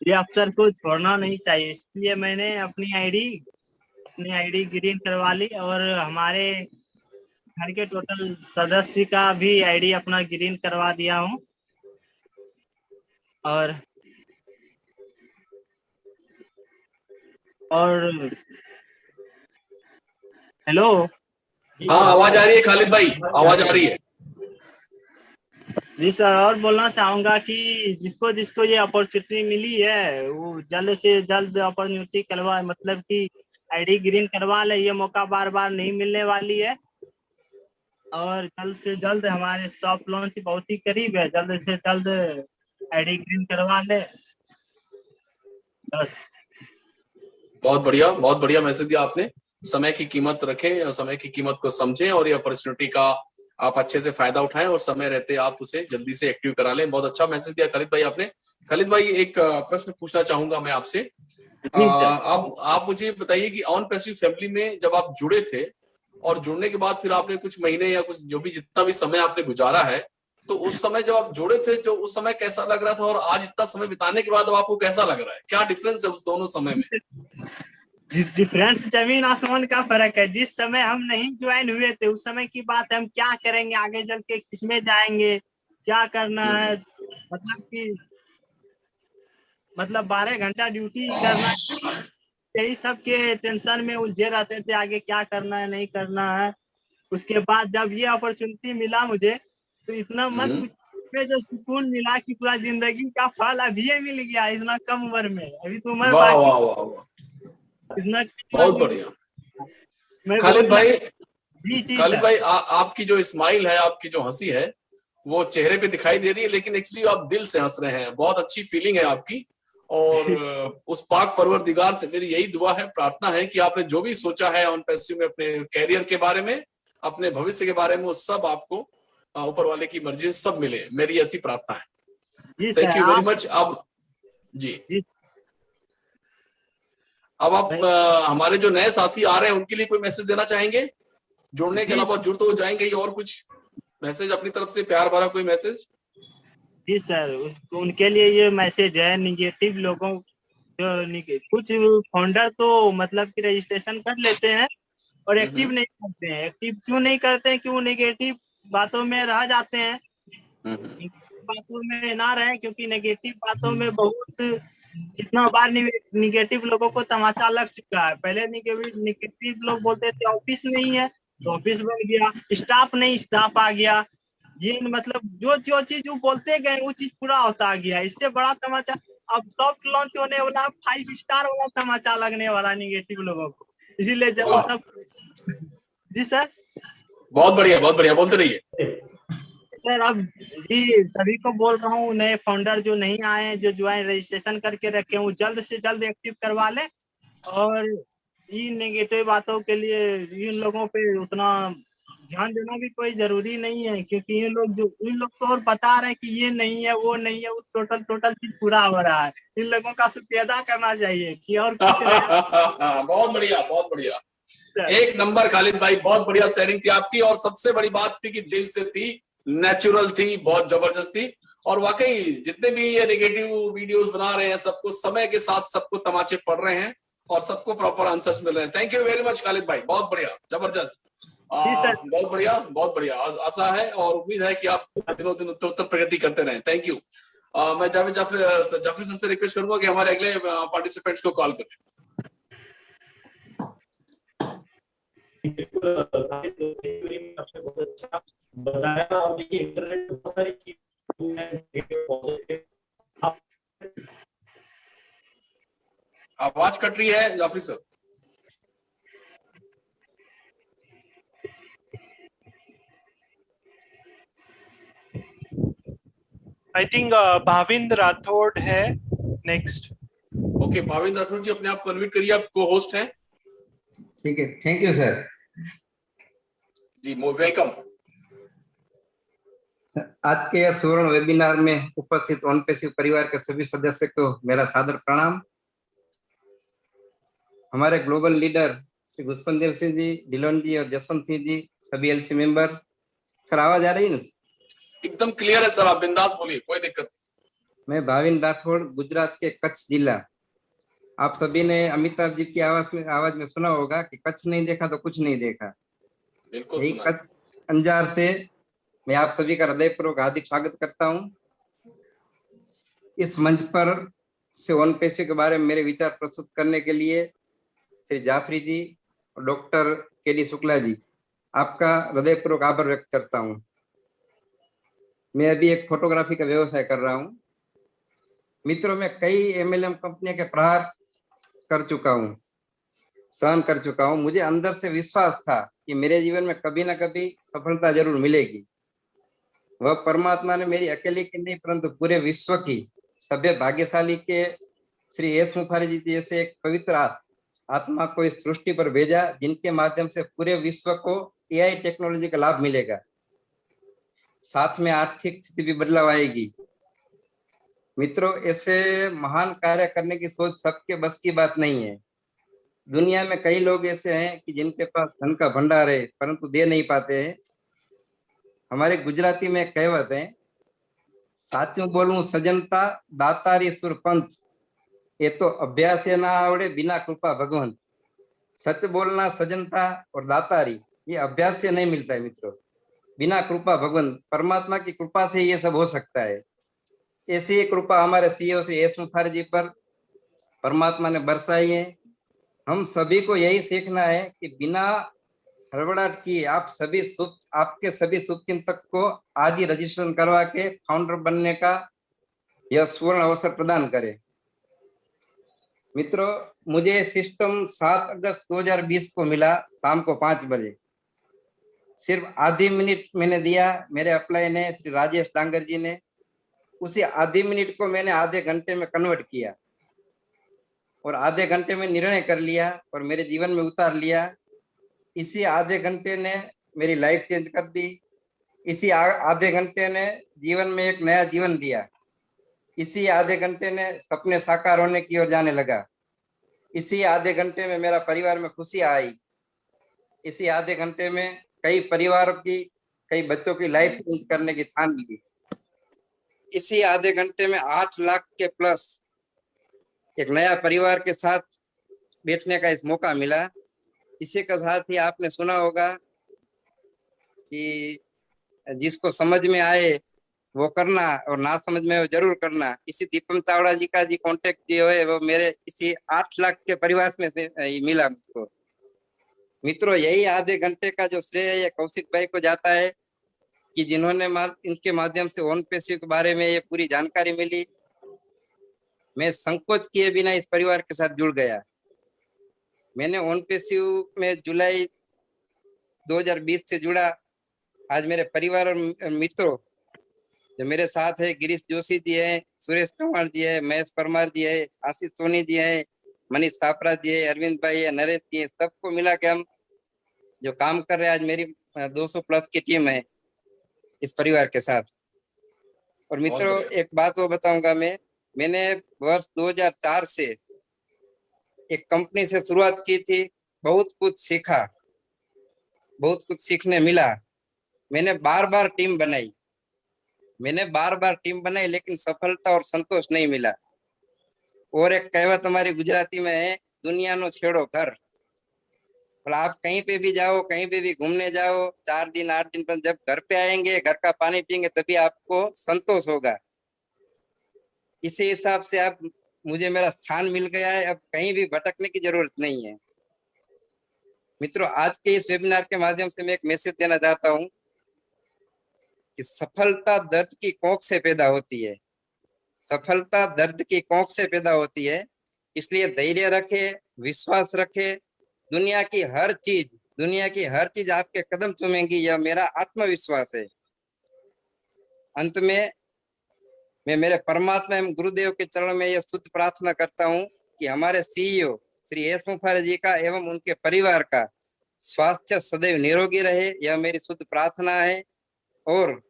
ये अवसर को छोड़ना नहीं चाहिए। इसलिए मैंने अपनी आईडी ग्रीन करवा ली, और हमारे घर के टोटल सदस्य का भी आईडी अपना ग्रीन करवा दिया हूँ। और हेलो, हाँ आवाज आ रही है खालिद भाई, आवाज आ रही है। जी सर, और बोलना चाहूंगा कि जिसको ये अपॉर्चुनिटी मिली है वो जल्द से जल्द अपॉर्चुनिटी करवा, मतलब कि आईडी ग्रीन करवा ले। ये मौका बार बार नहीं मिलने वाली है, और जल्द से जल्द हमारे सॉफ्ट लॉन्च बहुत ही करीब है। जल्द से जल्द आईडी ग्रीन करवा ले, बस। बहुत बढ़िया मैसेज दिया आपने। समय की कीमत रखें, समय की कीमत को समझें और ये अपॉर्चुनिटी का आप अच्छे से फायदा उठाएं और समय रहते आप उसे जल्दी से एक्टिव करा लें। बहुत अच्छा मैसेज दिया खालिद भाई आपने। खालिद भाई, एक प्रश्न पूछना चाहूंगा मैं आपसे। आप मुझे बताइए कि ऑन पैसिव फैमिली में जब आप जुड़े थे और जुड़ने के बाद फिर आपने कुछ महीने या कुछ जो भी जितना भी समय आपने गुजारा है, तो उस समय जब आप जुड़े थे जो उस समय कैसा लग रहा था और आज इतना समय बिताने के बाद अब आपको कैसा लग रहा है? क्या डिफरेंस है उस दोनों समय में? डिफरेंस जमीन आसमान का फर्क है। जिस समय हम नहीं ज्वाइन हुए थे उस समय की बात है, हम क्या करेंगे आगे चल के, किसमें जाएंगे, क्या करना है, मतलब 12 घंटा ड्यूटी करना, यही सब के टेंशन में उलझे रहते थे, आगे क्या करना है नहीं करना है। उसके बाद जब ये अपॉर्चुनिटी मिला मुझे तो इतना मत में जो सुकून मिला कि पूरा जिंदगी का फल अभी मिल गया इतना कम उम्र में। अभी तो उम्र इतना बहुत बढ़िया। खालिद भाई, आपकी जो स्माइल है, आपकी जो हंसी है वो चेहरे पे दिखाई दे रही है, लेकिन एक्चुअली आप दिल से हंस रहे हैं। बहुत अच्छी फीलिंग है आपकी। और उस पाक परवरदिगार से मेरी यही दुआ है, प्रार्थना है कि आपने जो भी सोचा है ऑन पैसिव में अपने कैरियर के बारे में, अपने भविष्य के बारे में, वो सब आपको ऊपर वाले की मर्जी से सब मिले। मेरी ऐसी प्रार्थना है। Thank you very much. अब अब आप हमारे जो नए साथी आ रहे हैं उनके लिए कोई मैसेज देना चाहेंगे? जुड़ने के अलावा जुड़ तो जाएंगे ही, और कुछ मैसेज अपनी तरफ से प्यार भरा कोई मैसेज? जी सर, उनके लिए ये मैसेज है, निगेटिव लोगों जो कुछ फाउंडर तो मतलब कि रजिस्ट्रेशन कर लेते हैं और एक्टिव नहीं करते हैं। एक्टिव क्यों नहीं करते हैं? क्यों नेगेटिव बातों में रह जाते हैं। बातों में ना रहे, क्योंकि नेगेटिव बातों में बहुत कितना बार निगेटिव लोगों को तमाचा लग चुका है। पहले निगेटिव लोग बोलते थे ऑफिस नहीं है तो ऑफिस बन गया, स्टाफ नहीं स्टाफ आ गया। ये मतलब जो चीज वो बोलते गए वो चीज पूरा होता गया। इससे बड़ा तमाचा अब सॉफ्ट लॉन्च होने वाला, 5 स्टार वाला तमाचा लगने वाला निगेटिव लोगों को। इसीलिए जब वो सब जी सर बहुत बढ़िया बोलते रहिए सर। अब जी सभी को बोल रहा हूँ, नए फाउंडर जो नहीं आए हैं, जो ज्वाइन रजिस्ट्रेशन करके रखे हैं, वो जल्द से जल्द एक्टिव करवा ले। और इन नेगेटिव बातों के लिए इन लोगों पे उतना ध्यान देना भी कोई जरूरी नहीं है, क्योंकि इन लोग तो और बता रहे हैं कि ये नहीं है वो नहीं है, वो टोटल चीज पूरा हो रहा है। इन लोगों का शुक्रिया अदा करना चाहिए कि और कुछ बहुत बढ़िया एक नंबर खालिद भाई, बहुत बढ़िया शेयरिंग थी आपकी। और सबसे बड़ी बात थी कि दिल से थी, नेचुरल थी, बहुत जबरदस्त थी। और वाकई जितने भी ये नेगेटिव वीडियोस बना रहे हैं सबको समय के साथ सबको तमाचे पड़ रहे हैं और सबको प्रॉपर आंसर्स मिल रहे हैं। Thank you very much Khalid भाई, बहुत बढ़िया, जबरदस्त, बहुत बढ़िया। आशा है और उम्मीद है कि आप दिनों दिन उत्तर प्रगति करते रहें। Thank you. मैं जाफिर सर से रिक्वेस्ट करूंगा कि हमारे अगले पार्टिसिपेंट्स को कॉल करें। बहुत अच्छा बताया। और देखिए इंटरनेट बहुत सारी चीजें, आवाज कट रही है Jafir sir. I think भाविंद्र Rathore है नेक्स्ट। ओके, भाविंद्र राठौड़ जी अपने आप को अनम्यूट करिए, आप को होस्ट हैं। ठीक है, thank you sir ji, welcome. आज के सुवर्ण वेबिनार में उपस्थित ऑन पैसिव परिवार के सभी सदस्य को मेरा सादर प्रणाम। हमारे ग्लोबल लीडर श्री पुष्पनदेव सिंह जी, डिलोन जी और जसवंत सिंह जी, सभी एलसी मेंबर। सर आवाज आ रही है ना? एकदम क्लियर है सर, आप बिंदास बोलिए, कोई दिक्कत नहीं। मैं भाविन राठौड़, गुजरात के कच्छ जिला। आप सभी ने अमिताभ जी की आवाज में सुना होगा कि कच्छ नहीं देखा तो कुछ नहीं देखा। बिल्कुल यही कच्छ अंजार से मैं आप सभी का हृदयपूर्वक हार्दिक स्वागत करता हूं। इस मंच पर से ऑन पैसिव के बारे में मेरे विचार प्रस्तुत करने के लिए श्री जाफरी जी और डॉक्टर केडी शुक्ला जी, आपका हृदयपूर्वक आभार व्यक्त करता हूं। मैं अभी एक फोटोग्राफी का व्यवसाय कर रहा हूं। मित्रों, मैं कई एमएलएम कंपनियों के प्रहार कर चुका हूं, सहन कर चुका हूं। मुझे अंदर से विश्वास था कि मेरे जीवन में कभी ना कभी सफलता जरूर मिलेगी। वह परमात्मा ने मेरी अकेले की नहीं परंतु पूरे विश्व की सभ्य भाग्यशाली के श्री एस मुखार्जी जी जैसे एक पवित्र आत्मा को इस सृष्टि पर भेजा, जिनके माध्यम से पूरे विश्व को एआई टेक्नोलॉजी का लाभ मिलेगा, साथ में आर्थिक स्थिति भी बदलाव आएगी। मित्रों, ऐसे महान कार्य करने की सोच सबके बस की बात नहीं है। दुनिया में कई लोग ऐसे हैं कि जिनके पास धन का भंडार है परंतु दे नहीं पाते हैं। हमारे गुजराती में कहावत है, साचू बोलूं सजनता दातारी सुर पंथ, ये तो अभ्यास ना आवड़े बिना कृपा भगवंत। सच बोलना, सजनता और दातारी ये अभ्यास से नहीं मिलता है मित्रों, बिना कृपा भगवंत, परमात्मा की कृपा से ये सब हो सकता है। ऐसी ही कृपा हमारे सीईओ श्री एस मुखार्जी पर परमात्मा ने बरसाई है। हम सभी को यही सीखना है कि बिना हड़बड़ाहट किए आपके सभी शुभचिंतक को आज ही रजिस्ट्रेशन करवा के फाउंडर बनने का यह सुवर्ण अवसर प्रदान करें। मित्रों, मुझे सिस्टम 7 अगस्त 2020 को मिला शाम को 5 बजे। सिर्फ आधी मिनट मैंने दिया, मेरे अप्लाई ने श्री राजेश डांगर जी ने, उसी आधी मिनट को मैंने आधे घंटे में कन्वर्ट किया और आधे घंटे में निर्णय कर लिया और मेरे जीवन में उतार लिया। इसी आधे घंटे ने मेरी लाइफ चेंज कर दी। इसी आधे घंटे ने जीवन में एक नया जीवन दिया। इसी आधे घंटे ने सपने साकार होने की ओर जाने लगा। इसी आधे घंटे में मेरा परिवार में खुशी आई। इसी आधे घंटे में कई परिवारों की, कई बच्चों की लाइफ चेंज करने की ठान ली। इसी आधे घंटे में 8 लाख के प्लस एक नया परिवार के साथ बैठने का इस मौका मिला। इसी के साथ ही आपने सुना होगा कि जिसको समझ में आए वो करना और ना समझ में वो जरूर करना। इसी दीपम चावड़ा जी का जी कांटेक्ट जो है वो मेरे इसी 8 लाख के परिवार में से मिला मुझको। मित्रों, यही आधे घंटे का जो श्रेय है कौशिक भाई को जाता है कि जिन्होंने इनके माध्यम से ओन पैसिव के बारे में ये पूरी जानकारी मिली। मैं संकोच किए बिना इस परिवार के साथ जुड़ गया। मैंने ओन पैसिव में जुलाई 2020 से जुड़ा। आज मेरे परिवार और मित्रों जो मेरे साथ है, गिरीश जोशी जी है, सुरेश चौहान जी है, महेश परमार जी है, आशीष सोनी जी है, मनीष सापरा जी है, अरविंद भाई है, नरेश जी है, सबको मिला के हम जो काम कर रहे हैं, आज मेरी 200 प्लस की टीम है इस परिवार के साथ। और मित्रों, एक बात वो बताऊंगा, मैंने वर्ष 2004 से एक कंपनी से शुरुआत की थी। बहुत कुछ सीखा, बहुत कुछ सीखने मिला। मैंने बार बार टीम बनाई लेकिन सफलता और संतोष नहीं मिला। और एक कहावत हमारी गुजराती में है, दुनिया नो छेड़ो घर। और आप कहीं पे भी जाओ, कहीं पे भी घूमने जाओ, 4 दिन 8 दिन पर जब घर पे आएंगे, घर का पानी पियेंगे, तभी आपको संतोष होगा। इसी हिसाब से आप मुझे मेरा स्थान मिल गया है, अब कहीं भी भटकने की जरूरत नहीं है। मित्रों, आज के इस वेबिनार के माध्यम से मैं एक मैसेज देना चाहता हूं कि सफलता दर्द की कोख से पैदा होती है। सफलता दर्द की कोख से पैदा होती है, इसलिए धैर्य रखे, विश्वास रखे। दुनिया की हर चीज आपके कदम चूमेगी, यह मेरा आत्मविश्वास है। अंत में मैं मेरे परमात्मा एवं गुरुदेव के चरण में यह शुद्ध प्रार्थना करता हूं कि हमारे सीईओ श्री एस मुखार्जी जी का एवं उनके परिवार का स्वास्थ्य सदैव निरोगी रहे, यह मेरी शुद्ध प्रार्थना है। और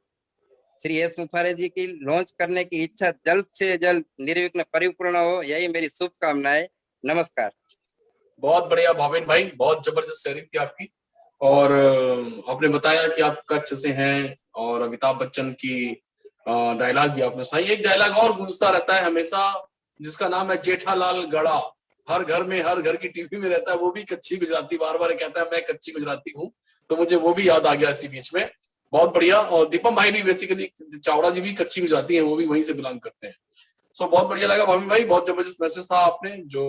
श्री एस मुखार्जी जी की लॉन्च करने की इच्छा जल्द से जल्द निर्विघ्न परिपूर्ण हो, यही मेरी शुभकामना है। नमस्कार। बहुत बढ़िया भाविन भाई, बहुत जबरदस्त शेयरिंग थी आपकी। और आपने बताया कि आप कच्छ से हैं और अमिताभ बच्चन की डायलॉग भी आपने सुनाई। एक डायलॉग और गूंजता रहता है हमेशा, जिसका नाम है जेठालाल गड़ा। हर घर में, हर घर की टीवी में रहता है, वो भी कच्ची गुजराती। बार बार कहता है मैं कच्ची गुजराती हूँ, तो मुझे वो भी याद आ गया इसी बीच में। बहुत बढ़िया। और दीपम भाई भी बेसिकली, चावड़ा जी भी कच्ची गुजराती हैं, वो भी वहीं से बिलोंग करते हैं। सो बहुत बढ़िया लगा भाभी भाई, बहुत जबरदस्त मैसेज था आपने जो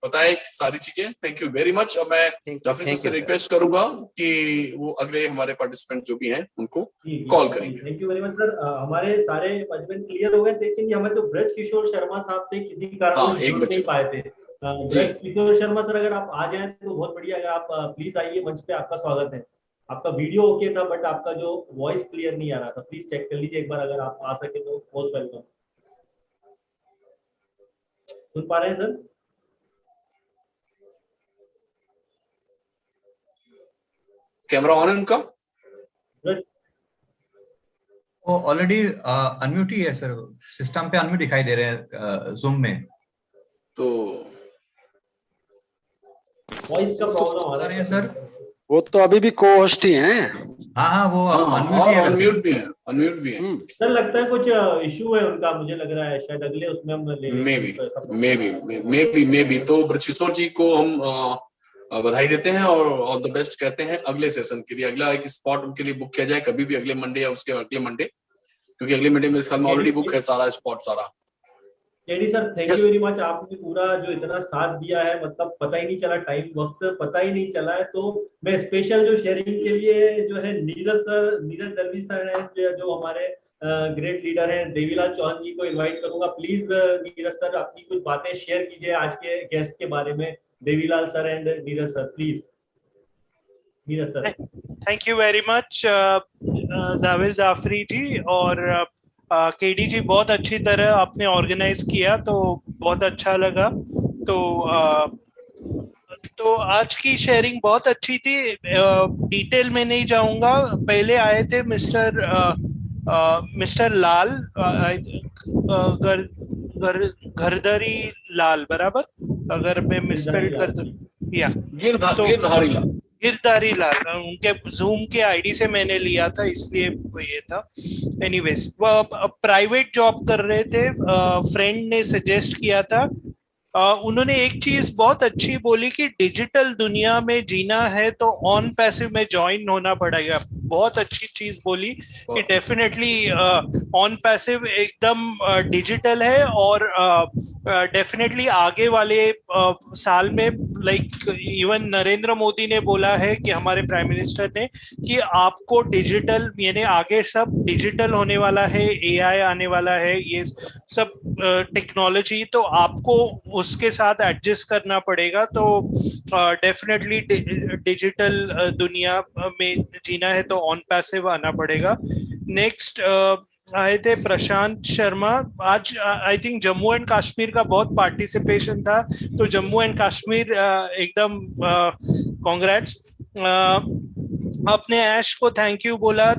बताए सारी चीजें। Thank you very much. और मैं जाफरी से रिक्वेस्ट करूंगा कि वो अगले हमारे पार्टिसिपेंट जो भी हैं उनको कॉल करेंगे। Thank you very much sir. हमारे सारे पार्टिसिपेंट क्लियर हो गए, लेकिन हमारे जो ब्रज किशोर शर्मा साहब थे किसी कारण से जुड़ नहीं पाए थे। ब्रज किशोर शर्मा सर, अगर आप आ जाए तो बहुत बढ़िया। अगर आप प्लीज आइए, मंच पे आपका स्वागत है। आपका वीडियो ओके था, बट आपका जो वॉइस क्लियर नहीं आ रहा था, प्लीज चेक कर लीजिए एक बार, अगर आप आ सके तो मोस्ट वेलकम। सुन पा रहे हैं सर? कैमरा ऑन है उनका? वो ऑलरेडी अनम्यूट ही है सर, सिस्टम पे अनम्यूट दिखाई दे रहे हैं जूम में। तो वॉइस का प्रॉब्लम आ रहा है सर। वो तो अभी भी को होस्ट ही हैं। हाँ वो अनम्यूट भी है, अनम्यूट भी है। सर लगता है कुछ इशू है उनका, मुझे लग रहा है शायद अगले उसमें हम ले लेंगे। मे बी तो ब्रजकिशोर जी को हम बधाई देते हैं और ऑल द बेस्ट कहते हैं अगले सेशन के लिए। अगला एक स्पॉट उनके लिए बुक किया जाए कभी भी, अगले मंडे या उसके अगले मंडे, क्योंकि अगले मंडे मेरे ख्याल में ऑलरेडी बुक है सारा स्पॉट सारा। KD sir thank you very much, आपने पूरा जो इतना साथ दिया है, मतलब पता ही नहीं चला टाइम, वक्त पता ही नहीं चला है। तो मैं स्पेशल जो शेयरिंग के लिए जो है नीरज दलवी सर हैं जो हमारे ग्रेट लीडर हैं, देवीलाल चौहान जी को इनवाइट करूंगा। प्लीज नीरज सर अपनी कुछ बातें शेयर कीजिए आज के गेस्ट के बारे में। Devilal sir and Neeraj sir please. Neeraj sir. Thank you very much Javed Jafri ji और केडी जी, बहुत अच्छी तरह आपने ऑर्गेनाइज किया, तो बहुत अच्छा लगा। तो आज की शेयरिंग बहुत अच्छी थी। डिटेल में नहीं जाऊंगा। पहले आए थे मिस्टर लाल, घरदरी लाल, बराबर, अगर मैं मिसस्पेल कर दूं या गिरधारी लाल, उनके जूम के आईडी से मैंने लिया था, इसलिए ये था। एनीवेज, प्राइवेट जॉब कर रहे थे, फ्रेंड ने सजेस्ट किया था। उन्होंने एक चीज बहुत अच्छी बोली कि डिजिटल दुनिया में जीना है तो ऑन पैसिव में ज्वाइन होना पड़ेगा। बहुत अच्छी चीज बोली कि डेफिनेटली ऑन पैसिव एकदम डिजिटल है और डेफिनेटली आगे वाले साल में, लाइक इवन नरेंद्र मोदी ने बोला है कि हमारे प्राइम मिनिस्टर ने, कि आपको डिजिटल, यानी आगे सब डिजिटल होने वाला है, एआई आने वाला है, ये सब टेक्नोलॉजी, तो आपको उसके साथ एडजस्ट करना पड़ेगा। तो डेफिनेटली डिजिटल दुनिया में जीना है तो ऑन पैसिव आना पड़ेगा। नेक्स्ट आए थे प्रशांत शर्मा। आज I think Jammu and Kashmir का बहुत पार्टिसिपेशन था, तो जम्मू एंड कश्मीर एकदम कांग्रेट्स। आपने ऐश को थैंक यू बोला।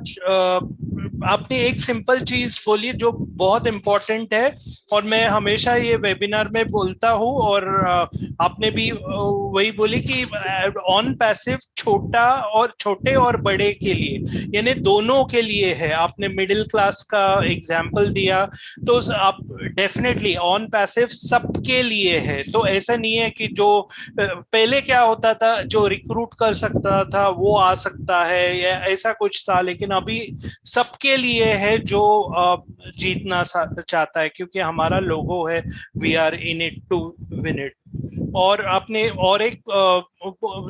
आपने एक सिंपल चीज बोली जो बहुत इम्पोर्टेंट है और मैं हमेशा ये वेबिनार में बोलता हूँ, और आपने भी वही बोली कि ऑन पैसिव छोटे और बड़े के लिए, यानी दोनों के लिए है। आपने मिडिल क्लास का एग्जाम्पल दिया, तो आप डेफिनेटली ऑन पैसिव सबके लिए है। तो ऐसा नहीं है कि जो पहले क्या होता था, जो रिक्रूट कर सकता था वो आ सकता है या ऐसा कुछ था, लेकिन अभी सबके लिए है जो जीतना चाहता है, क्योंकि हमारा लोगो है we are in it to win it. और आपने और एक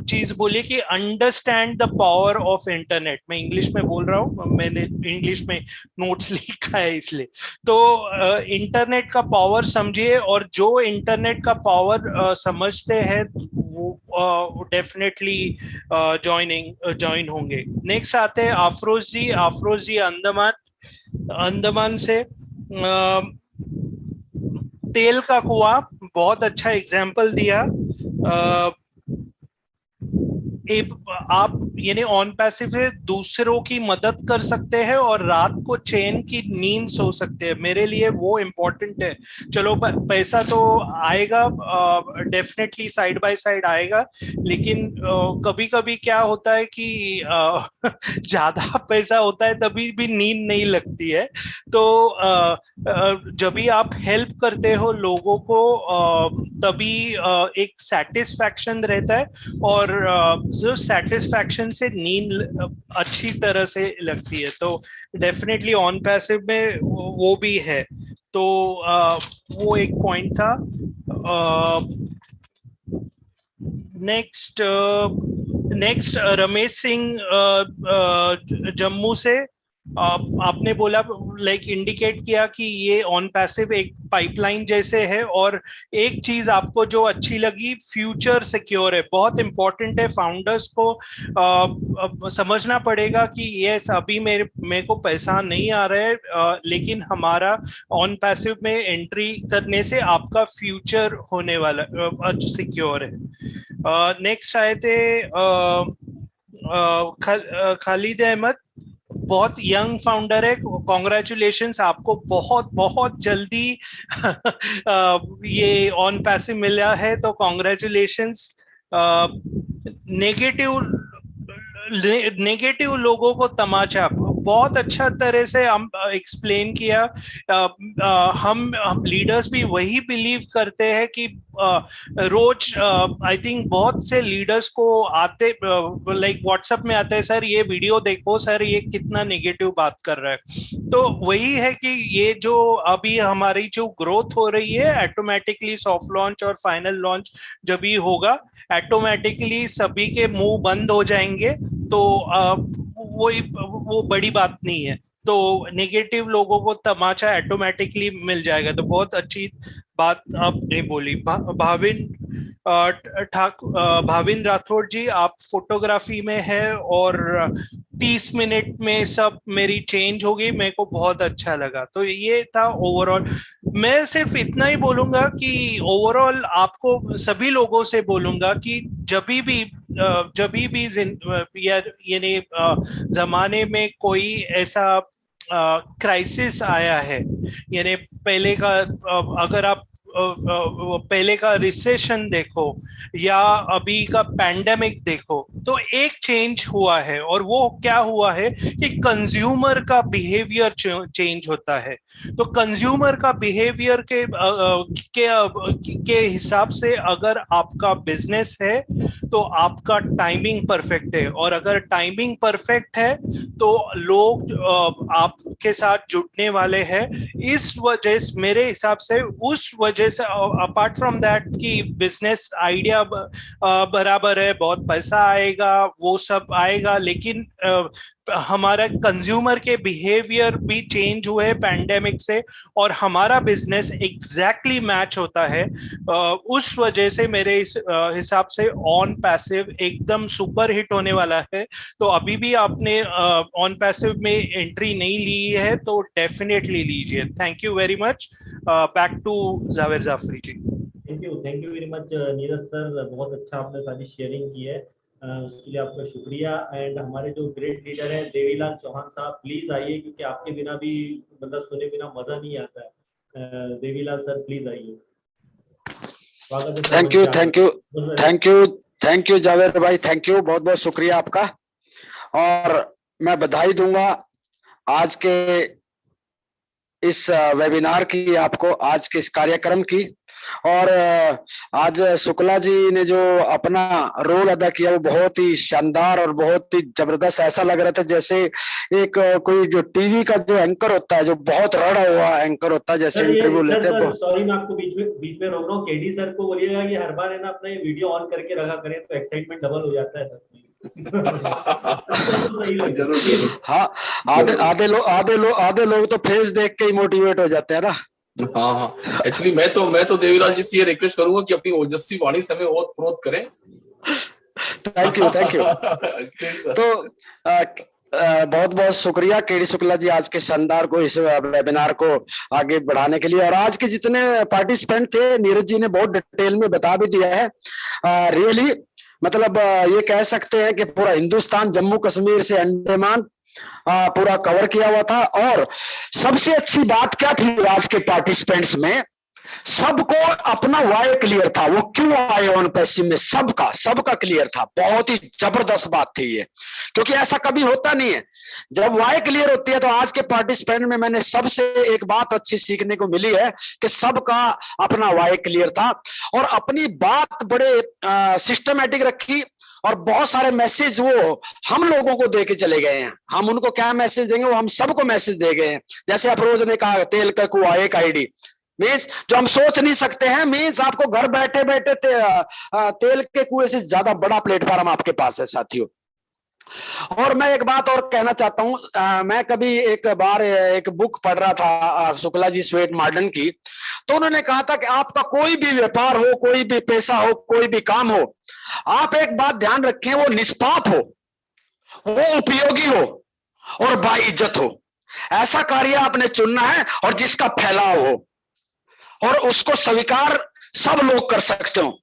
चीज बोली कि understand the power of internet. मैं इंग्लिश में बोल रहा हूँ, मैंने इंग्लिश में नोट्स लिखा है इसलिए। तो इंटरनेट का पावर समझिए, और जो इंटरनेट का पावर समझते हैं वो डेफिनेटली ज्वाइन होंगे। नेक्स्ट आते हैं अफरोज जी। अफरोज जी अंडमान से, तेल का कुआं, बहुत अच्छा एग्जाम्पल दिया। आप यानी ऑन पैसिव से दूसरों की मदद कर सकते हैं और रात को चैन की नींद सो सकते हैं। मेरे लिए वो इम्पोर्टेंट है। चलो पैसा तो आएगा, डेफिनेटली साइड बाय साइड आएगा, लेकिन कभी कभी क्या होता है कि ज्यादा पैसा होता है तभी भी नींद नहीं लगती है। तो जब भी आप हेल्प करते हो लोगों को तभी एक सेटिस्फैक्शन रहता है, और जो सेटिस्फैक्शन से नींद अच्छी तरह से लगती है। तो डेफिनेटली ऑन पैसिव में वो भी है। तो वो एक पॉइंट था। नेक्स्ट रमेश सिंह जम्मू से, आपने बोला लाइक इंडिकेट किया कि ये ऑन पैसिव एक पाइपलाइन जैसे है, और एक चीज आपको जो अच्छी लगी, फ्यूचर सिक्योर है, बहुत इंपॉर्टेंट है। फाउंडर्स को समझना पड़ेगा कि यस अभी मेरे को पैसा नहीं आ रहा है, लेकिन हमारा ऑन पैसिव में एंट्री करने से आपका फ्यूचर होने वाला सिक्योर है। नेक्स्ट आए थे खालिद अहमद, बहुत यंग फाउंडर है, कॉन्ग्रेचुलेशंस आपको, बहुत बहुत जल्दी ये ऑन पैसिव मिला है, तो कॉन्ग्रेचुलेशंस। नेगेटिव लोगों को तमाचा, बहुत अच्छा तरह से हम एक्सप्लेन किया। हम लीडर्स भी वही बिलीव करते हैं कि रोज आई थिंक बहुत से लीडर्स को आते लाइक व्हाट्सएप में आते हैं, सर ये वीडियो देखो, सर ये कितना नेगेटिव बात कर रहा है। तो वही है कि ये जो अभी हमारी जो ग्रोथ हो रही है, ऑटोमेटिकली सॉफ्ट लॉन्च और फाइनल लॉन्च जब भी होगा, ऑटोमेटिकली सभी के मुंह बंद हो जाएंगे, तो वो बड़ी बात नहीं है। तो नेगेटिव लोगों को तमाचा ऑटोमेटिकली मिल जाएगा। तो बहुत अच्छी बात आपने बोली। भाविन राठौड़ जी, आप फोटोग्राफी में है और 30 मिनट में सब मेरी चेंज हो गई, मेरे को बहुत अच्छा लगा। तो ये था ओवरऑल। मैं सिर्फ इतना ही बोलूंगा कि ओवरऑल आपको सभी लोगों से बोलूंगा कि जब भी यानी जमाने में कोई ऐसा क्राइसिस आया है, यानी पहले का अगर आप पहले का रिसेशन देखो या अभी का पैंडेमिक देखो, तो एक चेंज हुआ है, और वो क्या हुआ है कि कंज्यूमर का बिहेवियर चेंज होता है। तो कंज्यूमर का बिहेवियर के हिसाब से अगर आपका बिजनेस है तो आपका टाइमिंग परफेक्ट है, और अगर टाइमिंग परफेक्ट है तो लोग आपके साथ जुड़ने वाले हैं। इस वजह से मेरे हिसाब से, उस वजह से अपार्ट फ्रॉम दैट कि बिजनेस आइडिया बराबर है, बहुत पैसा आएगा, वो सब आएगा, लेकिन हमारा कंज्यूमर के बिहेवियर भी चेंज हुए पैंडेमिक से, और हमारा बिजनेस एग्जैक्टली मैच होता है। उस वजह से मेरे हिसाब से ऑन पैसिव एकदम सुपर हिट होने वाला है। तो अभी भी आपने ऑन पैसिव में एंट्री नहीं ली है तो डेफिनेटली लीजिए। Thank you very much. Back to Javed Jafri ji. Thank you very much Neeraj sir, बहुत अच्छा आपने सारी शेयरिंग की है, उसके लिए आपका शुक्रिया। एंड हमारे जो ग्रेट लीडर हैं देवीलाल चौहान साहब, प्लीज आइए, क्योंकि आपके बिना भी मतलब सुने बिना मजा नहीं आता है। देवीलाल सर प्लीज आइए। थैंक यू जावेद भाई, थैंक यू, बहुत बहुत शुक्रिया आपका। और मैं बधाई दूंगा आज के इस वेबिनार की, आपको आज के इस कार्यक्रम की। और आज शुक्ला जी ने जो अपना रोल अदा किया वो बहुत ही शानदार और बहुत ही जबरदस्त, ऐसा लग रहा था जैसे एक कोई जो टीवी का जो एंकर होता है, जो बहुत रड़ा हुआ एंकर होता है, जैसे इंटरव्यू लेते हैं। सॉरी मैं आपको बीच में रोक रहा हूँ, केडी सर को बोलिएगा कि हर बार है ना अपना ये वीडियो ऑन करके रखा करें, तो एक्साइटमेंट डबल हो जाता है सर। जरूर। हाँ, आधे लोग तो फेस देख के ही मोटिवेट हो जाते हैं ना। हाँ, एक्चुअली मैं तो देवीलाल जी से ये रिक्वेस्ट करूंगा कि अपनी ओजस्वी वाणी से हमें और प्रोत करें। थैंक यू तो बहुत बहुत शुक्रिया केडी शुक्ला जी, आज के शानदार को, इस वेबिनार को आगे बढ़ाने के लिए। और आज के जितने पार्टिसिपेंट थे, नीरज जी ने बहुत डिटेल में बता भी दिया है। रियली मतलब ये कह सकते हैं कि पूरा हिंदुस्तान, जम्मू कश्मीर से अंडमान पूरा कवर किया हुआ था। और सबसे अच्छी बात क्या थी आज के पार्टिसिपेंट्स में, सबको अपना वाई क्लियर था, वो क्यों आए ऑन पैसिव में, सबका क्लियर था। बहुत ही जबरदस्त बात थी ये, क्योंकि ऐसा कभी होता नहीं है। जब वाई क्लियर होती है तो आज के पार्टिसिपेंट में मैंने सबसे एक बात अच्छी सीखने को मिली है कि सबका अपना वाई क्लियर था, और अपनी बात बड़े सिस्टमेटिक रखी, और बहुत सारे मैसेज वो हम लोगों को दे के चले गए हैं। हम उनको क्या मैसेज देंगे, वो हम सबको मैसेज दे गए हैं। जैसे अफरोज ने कहा, तेल का कुआं एक आईडी, मीन्स जो हम सोच नहीं सकते हैं, मीन्स आपको घर बैठे बैठे तेल के कुएं से ज्यादा बड़ा प्लेटफॉर्म आपके पास है साथियों। और मैं एक बात और कहना चाहता हूं, मैं कभी एक बार एक बुक पढ़ रहा था शुक्ला जी स्वेट मॉडर्न की, तो उन्होंने कहा था कि आपका कोई भी व्यापार हो, कोई भी पैसा हो, कोई भी काम हो, आप एक बात ध्यान रखें, वो निष्पाप हो, वो उपयोगी हो और बाइज्जत हो। ऐसा कार्य आपने चुनना है और जिसका फैलाव हो और उसको स्वीकार सब लोग कर सकते हो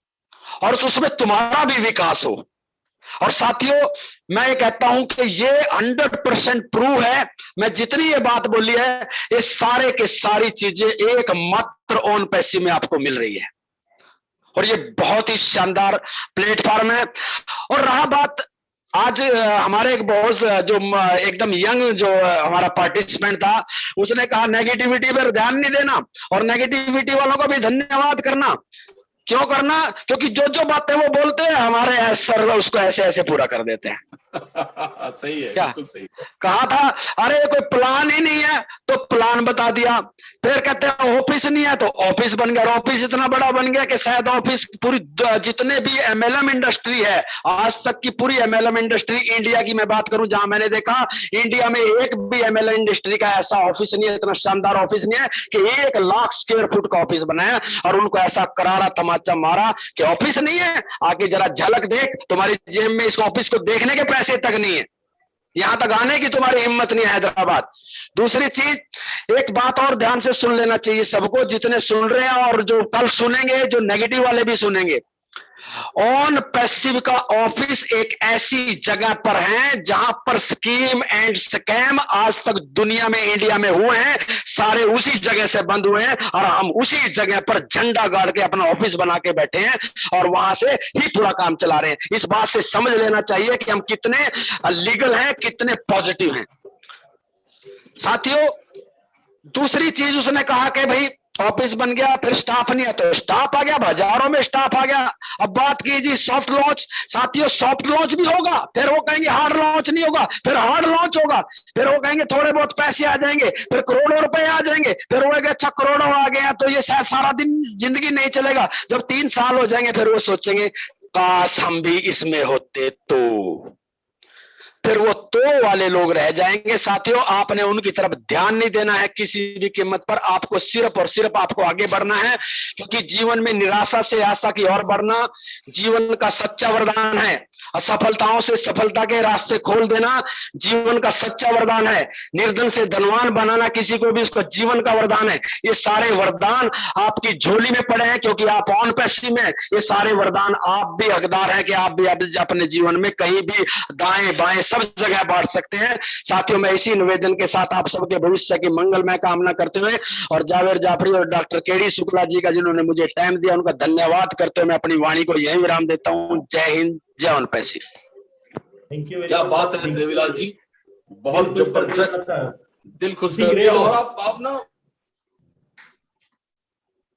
और उसमें तुम्हारा भी विकास हो। और साथियों, मैं ये कहता हूं कि ये 100% प्रूव है, मैं जितनी ये बात बोली है, ये सारे के सारी चीजें एक मात्र ऑन पैसिव में आपको मिल रही है और ये बहुत ही शानदार प्लेटफॉर्म है। और रहा बात, आज हमारे एक बहुत जो एकदम यंग जो हमारा पार्टिसिपेंट था, उसने कहा नेगेटिविटी पर ध्यान नहीं देना और नेगेटिविटी वालों को भी धन्यवाद करना। क्यों करना? क्योंकि जो जो बातें वो बोलते हैं हमारे सर उसको ऐसे ऐसे पूरा कर देते हैं। सही है, क्या बिल्कुल सही। कहा था? अरे कोई प्लान ही नहीं है तो प्लान बता दिया। फिर कहते हैं ऑफिस नहीं है तो ऑफिस बन गया। ऑफिस इतना बड़ा बन गया कि शायद ऑफिस पूरी जितने भी एमएलएम इंडस्ट्री है, आज तक की पूरी एमएलएम इंडस्ट्री इंडिया की मैं बात करूं, जहां मैंने देखा इंडिया में एक भी एमएलएम इंडस्ट्री का ऐसा ऑफिस नहीं है, इतना शानदार ऑफिस नहीं है कि 1 लाख स्क्वायर फुट का ऑफिस बनाया और उनको ऐसा करारा तमाचा मारा कि ऑफिस नहीं है, आगे जरा झलक देख, तुम्हारी जेब में इस ऑफिस को देखने के पैसे तक नहीं है, यहां तक आने की तुम्हारी हिम्मत नहीं है हैदराबाद। दूसरी चीज, एक बात और ध्यान से सुन लेना चाहिए सबको, जितने सुन रहे हैं और जो कल सुनेंगे, जो नेगेटिव वाले भी सुनेंगे। ऑन पैसिव का ऑफिस एक ऐसी जगह पर है जहां पर स्कीम एंड स्कैम आज तक दुनिया में, इंडिया में हुए हैं, सारे उसी जगह से बंद हुए हैं और हम उसी जगह पर झंडा गाड़ के अपना ऑफिस बना के बैठे हैं और वहां से ही पूरा काम चला रहे हैं। इस बात से समझ लेना चाहिए कि हम कितने लीगल हैं, कितने पॉजिटिव हैं। साथियों, दूसरी चीज उसने कहा कि भाई ऑफिस बन गया, फिर स्टाफ नहीं है तो स्टाफ आ गया, बाजारों में स्टाफ आ गया। अब बात कीजिए सॉफ्ट लॉन्च। साथियों, सॉफ्ट लॉन्च भी होगा, फिर वो कहेंगे हार्ड लॉन्च नहीं होगा, फिर हार्ड लॉन्च होगा, फिर वो कहेंगे थोड़े बहुत पैसे आ जाएंगे, फिर करोड़ों रुपए आ जाएंगे, फिर वो कहेंगे अच्छा करोड़ों आ गए तो ये शायद सारा दिन जिंदगी नहीं चलेगा। जब 3 साल हो जाएंगे फिर वो सोचेंगे काश हम भी इसमें होते तो, फिर वो तो वाले लोग रह जाएंगे। साथियों, आपने उनकी तरफ ध्यान नहीं देना है किसी भी कीमत पर। आपको सिर्फ और सिर्फ आपको आगे बढ़ना है, क्योंकि जीवन में निराशा से आशा की ओर बढ़ना जीवन का सच्चा वरदान है। असफलताओं से सफलता के रास्ते खोल देना जीवन का सच्चा वरदान है। निर्धन से धनवान बनाना किसी को भी उसका जीवन का वरदान है। ये सारे वरदान आपकी झोली में पड़े हैं क्योंकि आप ऑन पैसिव में। ये सारे वरदान आप भी हकदार हैं कि आप भी अपने जीवन में कहीं भी दाएं बाएं सब जगह बांट सकते हैं। साथियों, मैं इसी निवेदन के साथ आप सबके भविष्य की मंगलमय कामना करते हुए और जावेद जाफरी और डॉक्टर केडी शुक्ला जी का जिन्होंने मुझे टाइम दिया, उनका धन्यवाद करते हुए मैं अपनी वाणी को यही विराम देता हूं। जय हिंद, जय ऑन पैसिव। Thank you. क्या बात है देवीलाल जी, बहुत जबरदस्त, दिल खुश कर दिया। और आप ना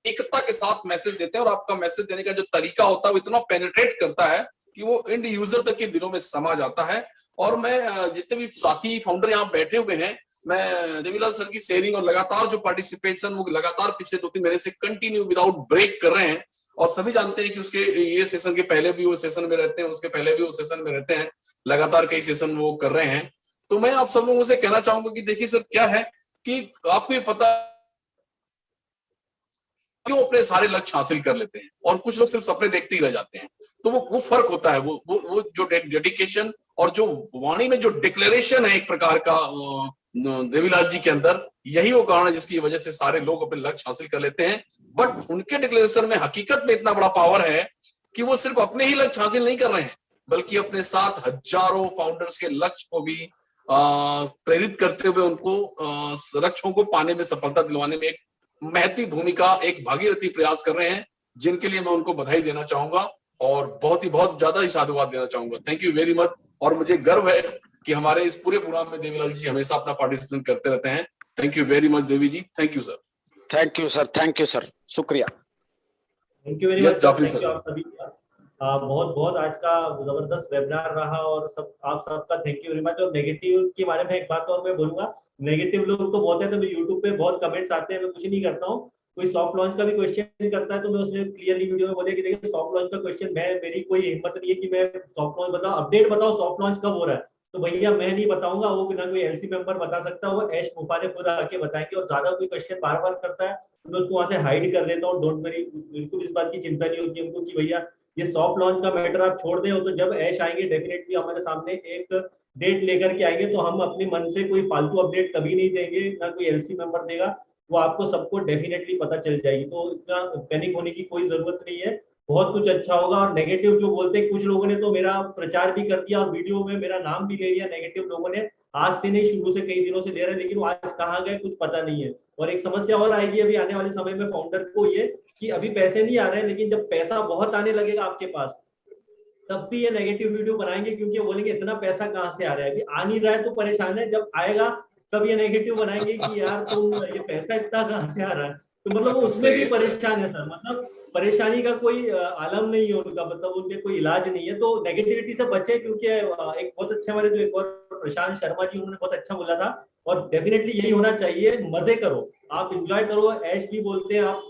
एकता के साथ मैसेज देते हैं और आपका मैसेज देने का जो तरीका होता है वो इतना पेनिट्रेट करता है कि वो एंड यूजर तक के दिलों में समा जाता है। और मैं जितने भी साथी फाउंडर यहाँ बैठे हुए हैं, मैं देवीलाल सर की शेयरिंग और लगातार जो पार्टिसिपेशन वो लगातार पिछले 2-3 महीने से कंटिन्यू विदाउट ब्रेक कर रहे हैं। और सभी जानते हैं कि उसके ये सेशन के पहले भी वो सेशन में रहते हैं, उसके पहले भी वो सेशन में रहते हैं, लगातार कई सेशन वो कर रहे हैं। तो मैं आप सब लोगों से कहना चाहूंगा कि देखिए सर, क्या है कि आपको ये पता क्यों अपने सारे लक्ष्य हासिल कर लेते हैं और कुछ लोग सिर्फ सपने देखते ही रह जाते हैं। तो वो फर्क होता है, वो जो डेडिकेशन और जो वाणी में जो डिक्लेरेशन है एक प्रकार का देवीलाल जी के अंदर, यही वो कारण है जिसकी वजह से सारे लोग अपने लक्ष्य हासिल कर लेते हैं। बट उनके डिक्लेरेशन में हकीकत में इतना बड़ा पावर है कि वो सिर्फ अपने ही लक्ष्य हासिल नहीं कर रहे हैं, बल्कि अपने साथ हजारों फाउंडर्स के लक्ष्य को भी प्रेरित करते हुए उनको लक्ष्यों को पाने में, सफलता दिलवाने में एक महती भूमिका, एक भागीरथी प्रयास कर रहे हैं, जिनके लिए मैं उनको बधाई देना चाहूंगा और बहुत ज्यादा ही साधुवाद देना चाहूंगा। Thank you very much. और मुझे गर्व है कि हमारे इस पूरे प्रोग्राम में देवीलाल जी हमेशा अपना पार्टिसिपेट करते रहते हैं। Thank you very much Devi ji. Thank you sir. Thank you sir, thank you sir, शुक्रिया। Thank you very much Jafri sir. आप सभी बहुत आज का जबरदस्त वेबिनार रहा और आप सबका थैंक यू वेरी मच। और नेगेटिव के बारे में एक बात और मैं बोलूंगा, नेगेटिव लोग तो बहुत है, तो मैं यूट्यूब पे बहुत कमेंट्स आते हैं, मैं कुछ नहीं करता हूँ। कोई सॉफ्ट लॉन्च का भी क्वेश्चन करता है तो मैं उसमें क्लियरली वीडियो में बोले कि देखिए सॉफ्ट लॉन्च का क्वेश्चन, मेरी कोई हिम्मत नहीं है कि मैं सॉफ्ट लॉन्च बताऊं, अपडेट बताओ सॉफ्ट लॉन्च कब हो रहा है। तो भैया मैं नहीं बताऊंगा, वो बिना कोई एलसी मेंबर बता सकता है, वो ऐश मुफारे खुद आके बताएंगे। और ज्यादा कोई क्वेश्चन बार बार करता है तो मैं उसको वहां से हाइड कर देता हूँ। डोंट वरी, बिल्कुल इस बात की चिंता नहीं होती हमको कि भैया ये सॉफ्ट लॉन्च का मैटर आप छोड़ दें। तो जब ऐश आएंगे डेफिनेटली हमारे सामने एक डेट लेकर के आएंगे, तो हम अपने मन से कोई फालतू अपडेट कभी नहीं देंगे, ना कोई एलसी मेंबर देगा, वो आपको सबको डेफिनेटली पता चल जाएगी। तो इतना पैनिक होने की कोई जरूरत नहीं है, बहुत कुछ अच्छा होगा। और नेगेटिव जो बोलते हैं, कुछ लोगों ने तो मेरा प्रचार भी कर दिया और वीडियो में मेरा नाम भी ले लिया, नेगेटिव लोगों ने, आज से नहीं शुरू से कई दिनों से ले रहे हैं, लेकिन वो आज कहाँ गए कुछ पता नहीं है। और एक समस्या और आएगी अभी आने वाले समय में फाउंडर को, ये कि अभी पैसे नहीं आ रहे हैं, लेकिन जब पैसा बहुत आने लगेगा आपके पास तब भी ये नेगेटिव वीडियो बनाएंगे, क्योंकि बोलेंगे इतना पैसा कहाँ से आ रहा है, अभी आ नहीं रहा है तो परेशान है, जब आएगा तब ये नेगेटिव बनाएंगे कि यार तुम ये पैसा इतना कहाँ से आ रहा है। तो मतलब वो उसमें भी परेशान है सर, मतलब परेशानी का कोई आलम नहीं है उनका, मतलब उनके कोई इलाज नहीं है। तो नेगेटिविटी से बचे, क्योंकि एक बहुत अच्छे हमारे जो एक और प्रशांत शर्मा जी, उन्होंने बहुत अच्छा बोला था, और डेफिनेटली यही होना चाहिए, मजे करो, आप एंजॉय करो। ऐश भी बोलते हैं, आप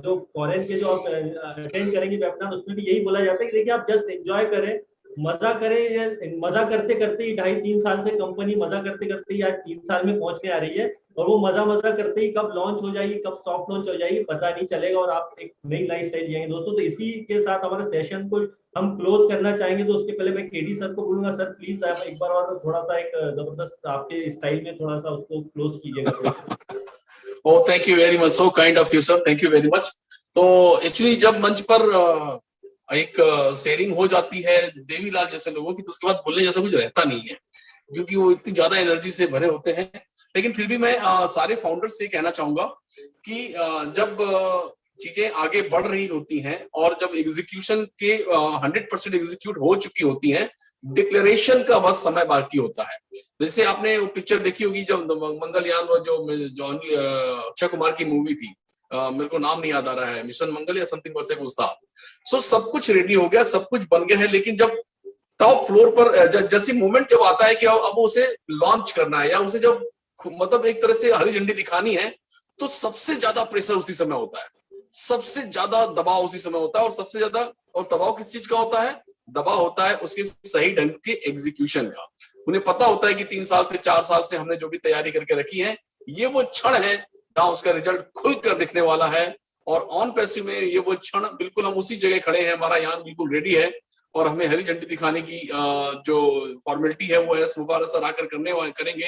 जो फॉरेन के जो आप अटेंड करेंगे वेबिनार, उसमें भी यही बोला जाता है कि देखिए आप जस्ट एंजॉय करें, मजा करें। मजा करते करते ही 2.5-3 साल से कंपनी मजा करते करते ही आज 3 साल में पहुंचने आ रही है, और वो मजा करते ही कब लॉन्च हो जाएगी, कब सॉफ्ट लॉन्च हो जाएगी पता नहीं चलेगा, और आप एक नई लाइफ स्टाइल जिएंगे दोस्तों। तो इसी के साथ हमारे सेशन को हम क्लोज करना चाहेंगे। तो उसके पहले मैं केडी सर को बोलूंगा, सर प्लीज आप एक बार और थोड़ा सा एक जबरदस्त आपके स्टाइल में थोड़ा सा उसको क्लोज कीजिएगा। Oh, thank you very much. So kind of you, sir. Thank you very much. तो एक्चुअली जब मंच पर एक शेयरिंग हो जाती है देवीलाल जैसे लोगों की, तो उसके बाद बोलने जैसा कुछ रहता नहीं है, क्योंकि वो इतनी ज्यादा एनर्जी से भरे होते हैं। लेकिन फिर भी मैं सारे फाउंडर्स से कहना चाहूंगा कि जब चीजें आगे बढ़ रही होती हैं और जब एग्जीक्यूशन के 100% एग्जीक्यूट हो चुकी होती हैं, डिक्लेरेशन का बस समय बाकी होता है। जैसे आपने वो पिक्चर देखी होगी जब मंगलयान, जो अक्षय कुमार की मूवी थी, मेरे को नाम नहीं याद आ रहा है, मिशन मंगल या समथिंग वैसे कुछ था। सो सब कुछ रेडी हो गया, सब कुछ बन गया है, लेकिन जब टॉप फ्लोर पर जैसी मोमेंट जब आता है कि अब उसे लॉन्च करना है, या उसे जब मतलब एक तरह से हरी झंडी दिखानी है, तो सबसे ज्यादा प्रेशर उसी समय होता है, सबसे ज्यादा दबाव उसी समय होता है। और सबसे ज्यादा और दबाव किस चीज का होता है? दबाव होता है उसके सही ढंग के एग्जीक्यूशन का। उन्हें पता होता है कि 3 साल से 4 साल से हमने जो भी तैयारी करके रखी है, ये वो क्षण है जहां उसका रिजल्ट खुलकर दिखने वाला है। और ऑन पैसिव में ये वो क्षण, बिल्कुल हम उसी जगह खड़े हैं, हमारा यान बिल्कुल रेडी है, और हमें हरी झंडी दिखाने की जो फॉर्मेलिटी है वो एस मुबारक सर आकर करेंगे।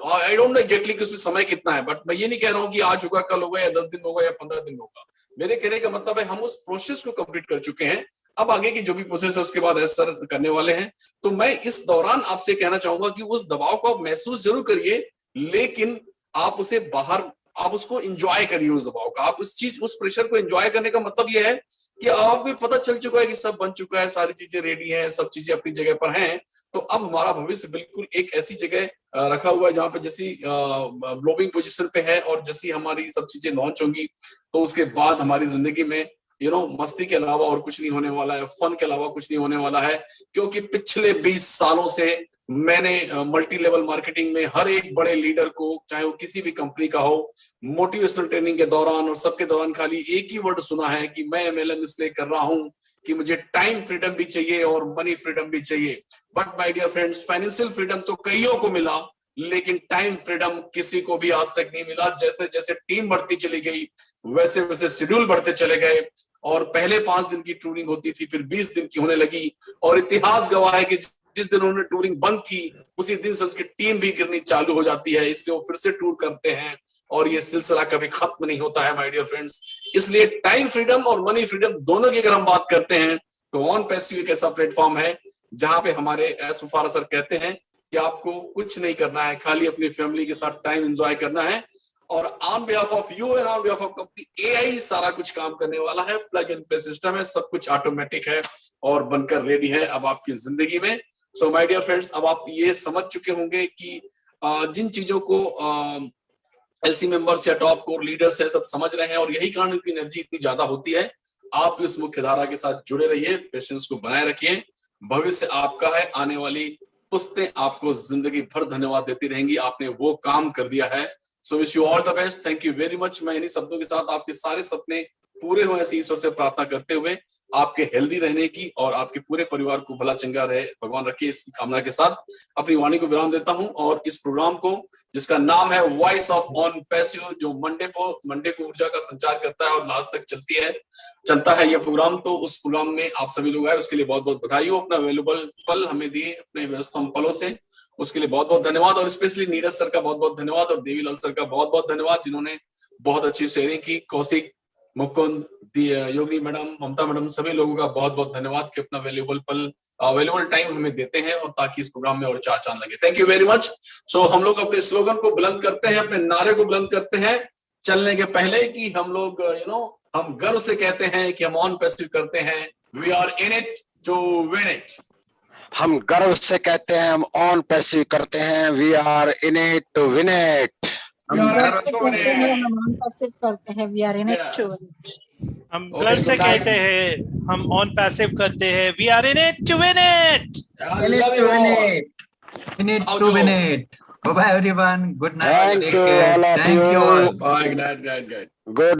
आई डोंट नो एग्जैक्टली कि उसमें समय कितना है, बट मैं ये नहीं कह रहा हूँ कि आज होगा, कल होगा, या 10 दिन होगा, या 15 दिन होगा। मेरे कहने का मतलब है हम उस प्रोसेस को कंप्लीट कर चुके हैं, अब आगे की जो भी प्रोसेस है उसके बाद एस सर करने वाले हैं। तो मैं इस दौरान आपसे कहना चाहूंगा कि उस दबाव को आप महसूस जरूर करिए, लेकिन आप उसे बाहर, आप उसको एंजॉय करिए उस दबाव का। आप उस प्रेशर को एंजॉय करने का मतलब यह है कि आपको पता चल चुका है कि सब बन चुका है, सारी चीजें रेडी हैं, सब चीजें अपनी जगह पर हैं। तो अब हमारा भविष्य बिल्कुल एक ऐसी जगह रखा हुआ है जहां पे जैसी ग्लोबिंग पोजीशन पे है, और जैसी हमारी सब चीजें लॉन्च होंगी तो उसके बाद हमारी जिंदगी में मस्ती के अलावा और कुछ नहीं होने वाला है, फन के अलावा कुछ नहीं होने वाला है। क्योंकि पिछले 20 सालों से मैंने मल्टी लेवल मार्केटिंग में हर एक बड़े लीडर को, चाहे वो किसी भी कंपनी का हो, मोटिवेशनल ट्रेनिंग के दौरान और सबके दौरान खाली एक ही वर्ड सुना है कि मैं MLM इसलिए कर रहा हूं कि मुझे टाइम फ्रीडम भी चाहिए और मनी फ्रीडम भी चाहिए। But my dear friends, financial freedom तो कईयों को मिला, लेकिन टाइम फ्रीडम किसी को भी आज तक नहीं मिला। जैसे जैसे टीम बढ़ती चली गई, वैसे वैसे शेड्यूल बढ़ते चले गए, और पहले 5 दिन की टूरिंग होती थी, फिर 20 दिन की होने लगी, और इतिहास गवाह है कि जिस दिन उन्होंने टूरिंग बंद की उसी दिन से उसकी टीम भी गिरनी चालू हो जाती है, इसलिए वो फिर से टूर करते हैं, और ये सिलसिला कभी खत्म नहीं होता है माय डियर फ्रेंड्स। इसलिए टाइम फ्रीडम और मनी फ्रीडम दोनों की अगर हम बात करते हैं, तो ऑन पैसिव एक ऐसा प्लेटफॉर्म है जहां पे हमारे एस मुफारा सर कहते हैं कि आपको कुछ नहीं करना है, खाली अपनी फैमिली के साथ टाइम एंजॉय करना है। और on behalf of you and on behalf of company AI सारा कुछ काम करने वाला है, प्लग एंड प्ले सिस्टम है, सब कुछ ऑटोमेटिक है और बनकर रेडी है अब आपकी जिंदगी में। सो माय डियर फ्रेंड्स, अब आप ये समझ चुके होंगे कि जिन चीजों को LC मेंबर्स या टॉप कोर लीडर्स है सब समझ रहे हैं, और यही कारण की एनर्जी इतनी ज्यादा होती है। आप भी उस मुख्य धारा के साथ जुड़े रहिए, पेशेंस को बनाए रखिए, भविष्य आपका है, आने वाली पुस्तें आपको जिंदगी भर धन्यवाद देती रहेंगी, आपने वो काम कर दिया है। So wish you all the best, thank you very much. मैं इन्हीं शब्दों के साथ आपके सारे सपने पूरे हो ऐसी ईश्वर से प्रार्थना करते हुए आपके हेल्दी रहने की और आपके पूरे परिवार को भला चंगा रहे भगवान रखे, इस कामना के साथ अपनी वाणी को विराम देता हूं। और इस प्रोग्राम को जिसका नाम है वॉइस ऑफ ऑन पैसिव, जो मंडे को ऊर्जा का संचार करता है और लास्ट तक चलता है यह प्रोग्राम, तो उस प्रोग्राम में आप सभी लोग आए उसके लिए बहुत बहुत बधाई हो। अपना वैल्यूएबल पल हमें दिए अपने व्यस्तम पलों से, उसके लिए बहुत बहुत धन्यवाद। और स्पेशली नीरज सर का बहुत बहुत धन्यवाद और देवीलाल सर का बहुत बहुत धन्यवाद जिन्होंने बहुत अच्छी शेयरिंग की। कौशिक, मुकुंद, योगी मैडम, ममता मैडम, सभी लोगों का बहुत बहुत धन्यवाद कि अपना वैल्यूएबल टाइम हमें देते हैं और ताकि इस प्रोग्राम में और चार चांद लगे। Thank you very much. So हम लोग अपने स्लोगन को बुलंद करते हैं, अपने नारे को बुलंद करते हैं चलने के पहले कि हम लोग हम गर्व से कहते हैं कि हम ऑन पैसिव करते हैं, we are in it to win it. हम गर्व से कहते हैं हम ऑन पैसिव करते हैं, we are in it to win it. हम गर्व से कहते हैं हम ऑन पैसिव करते हैं, we are in it to win it. हम गर्व से कहते हैं हम ऑन पैसिव करते हैं, we are in it to win it. In it to win it. Bye bye everyone. Good night. Thank you all of you. Bye. Good night. Good.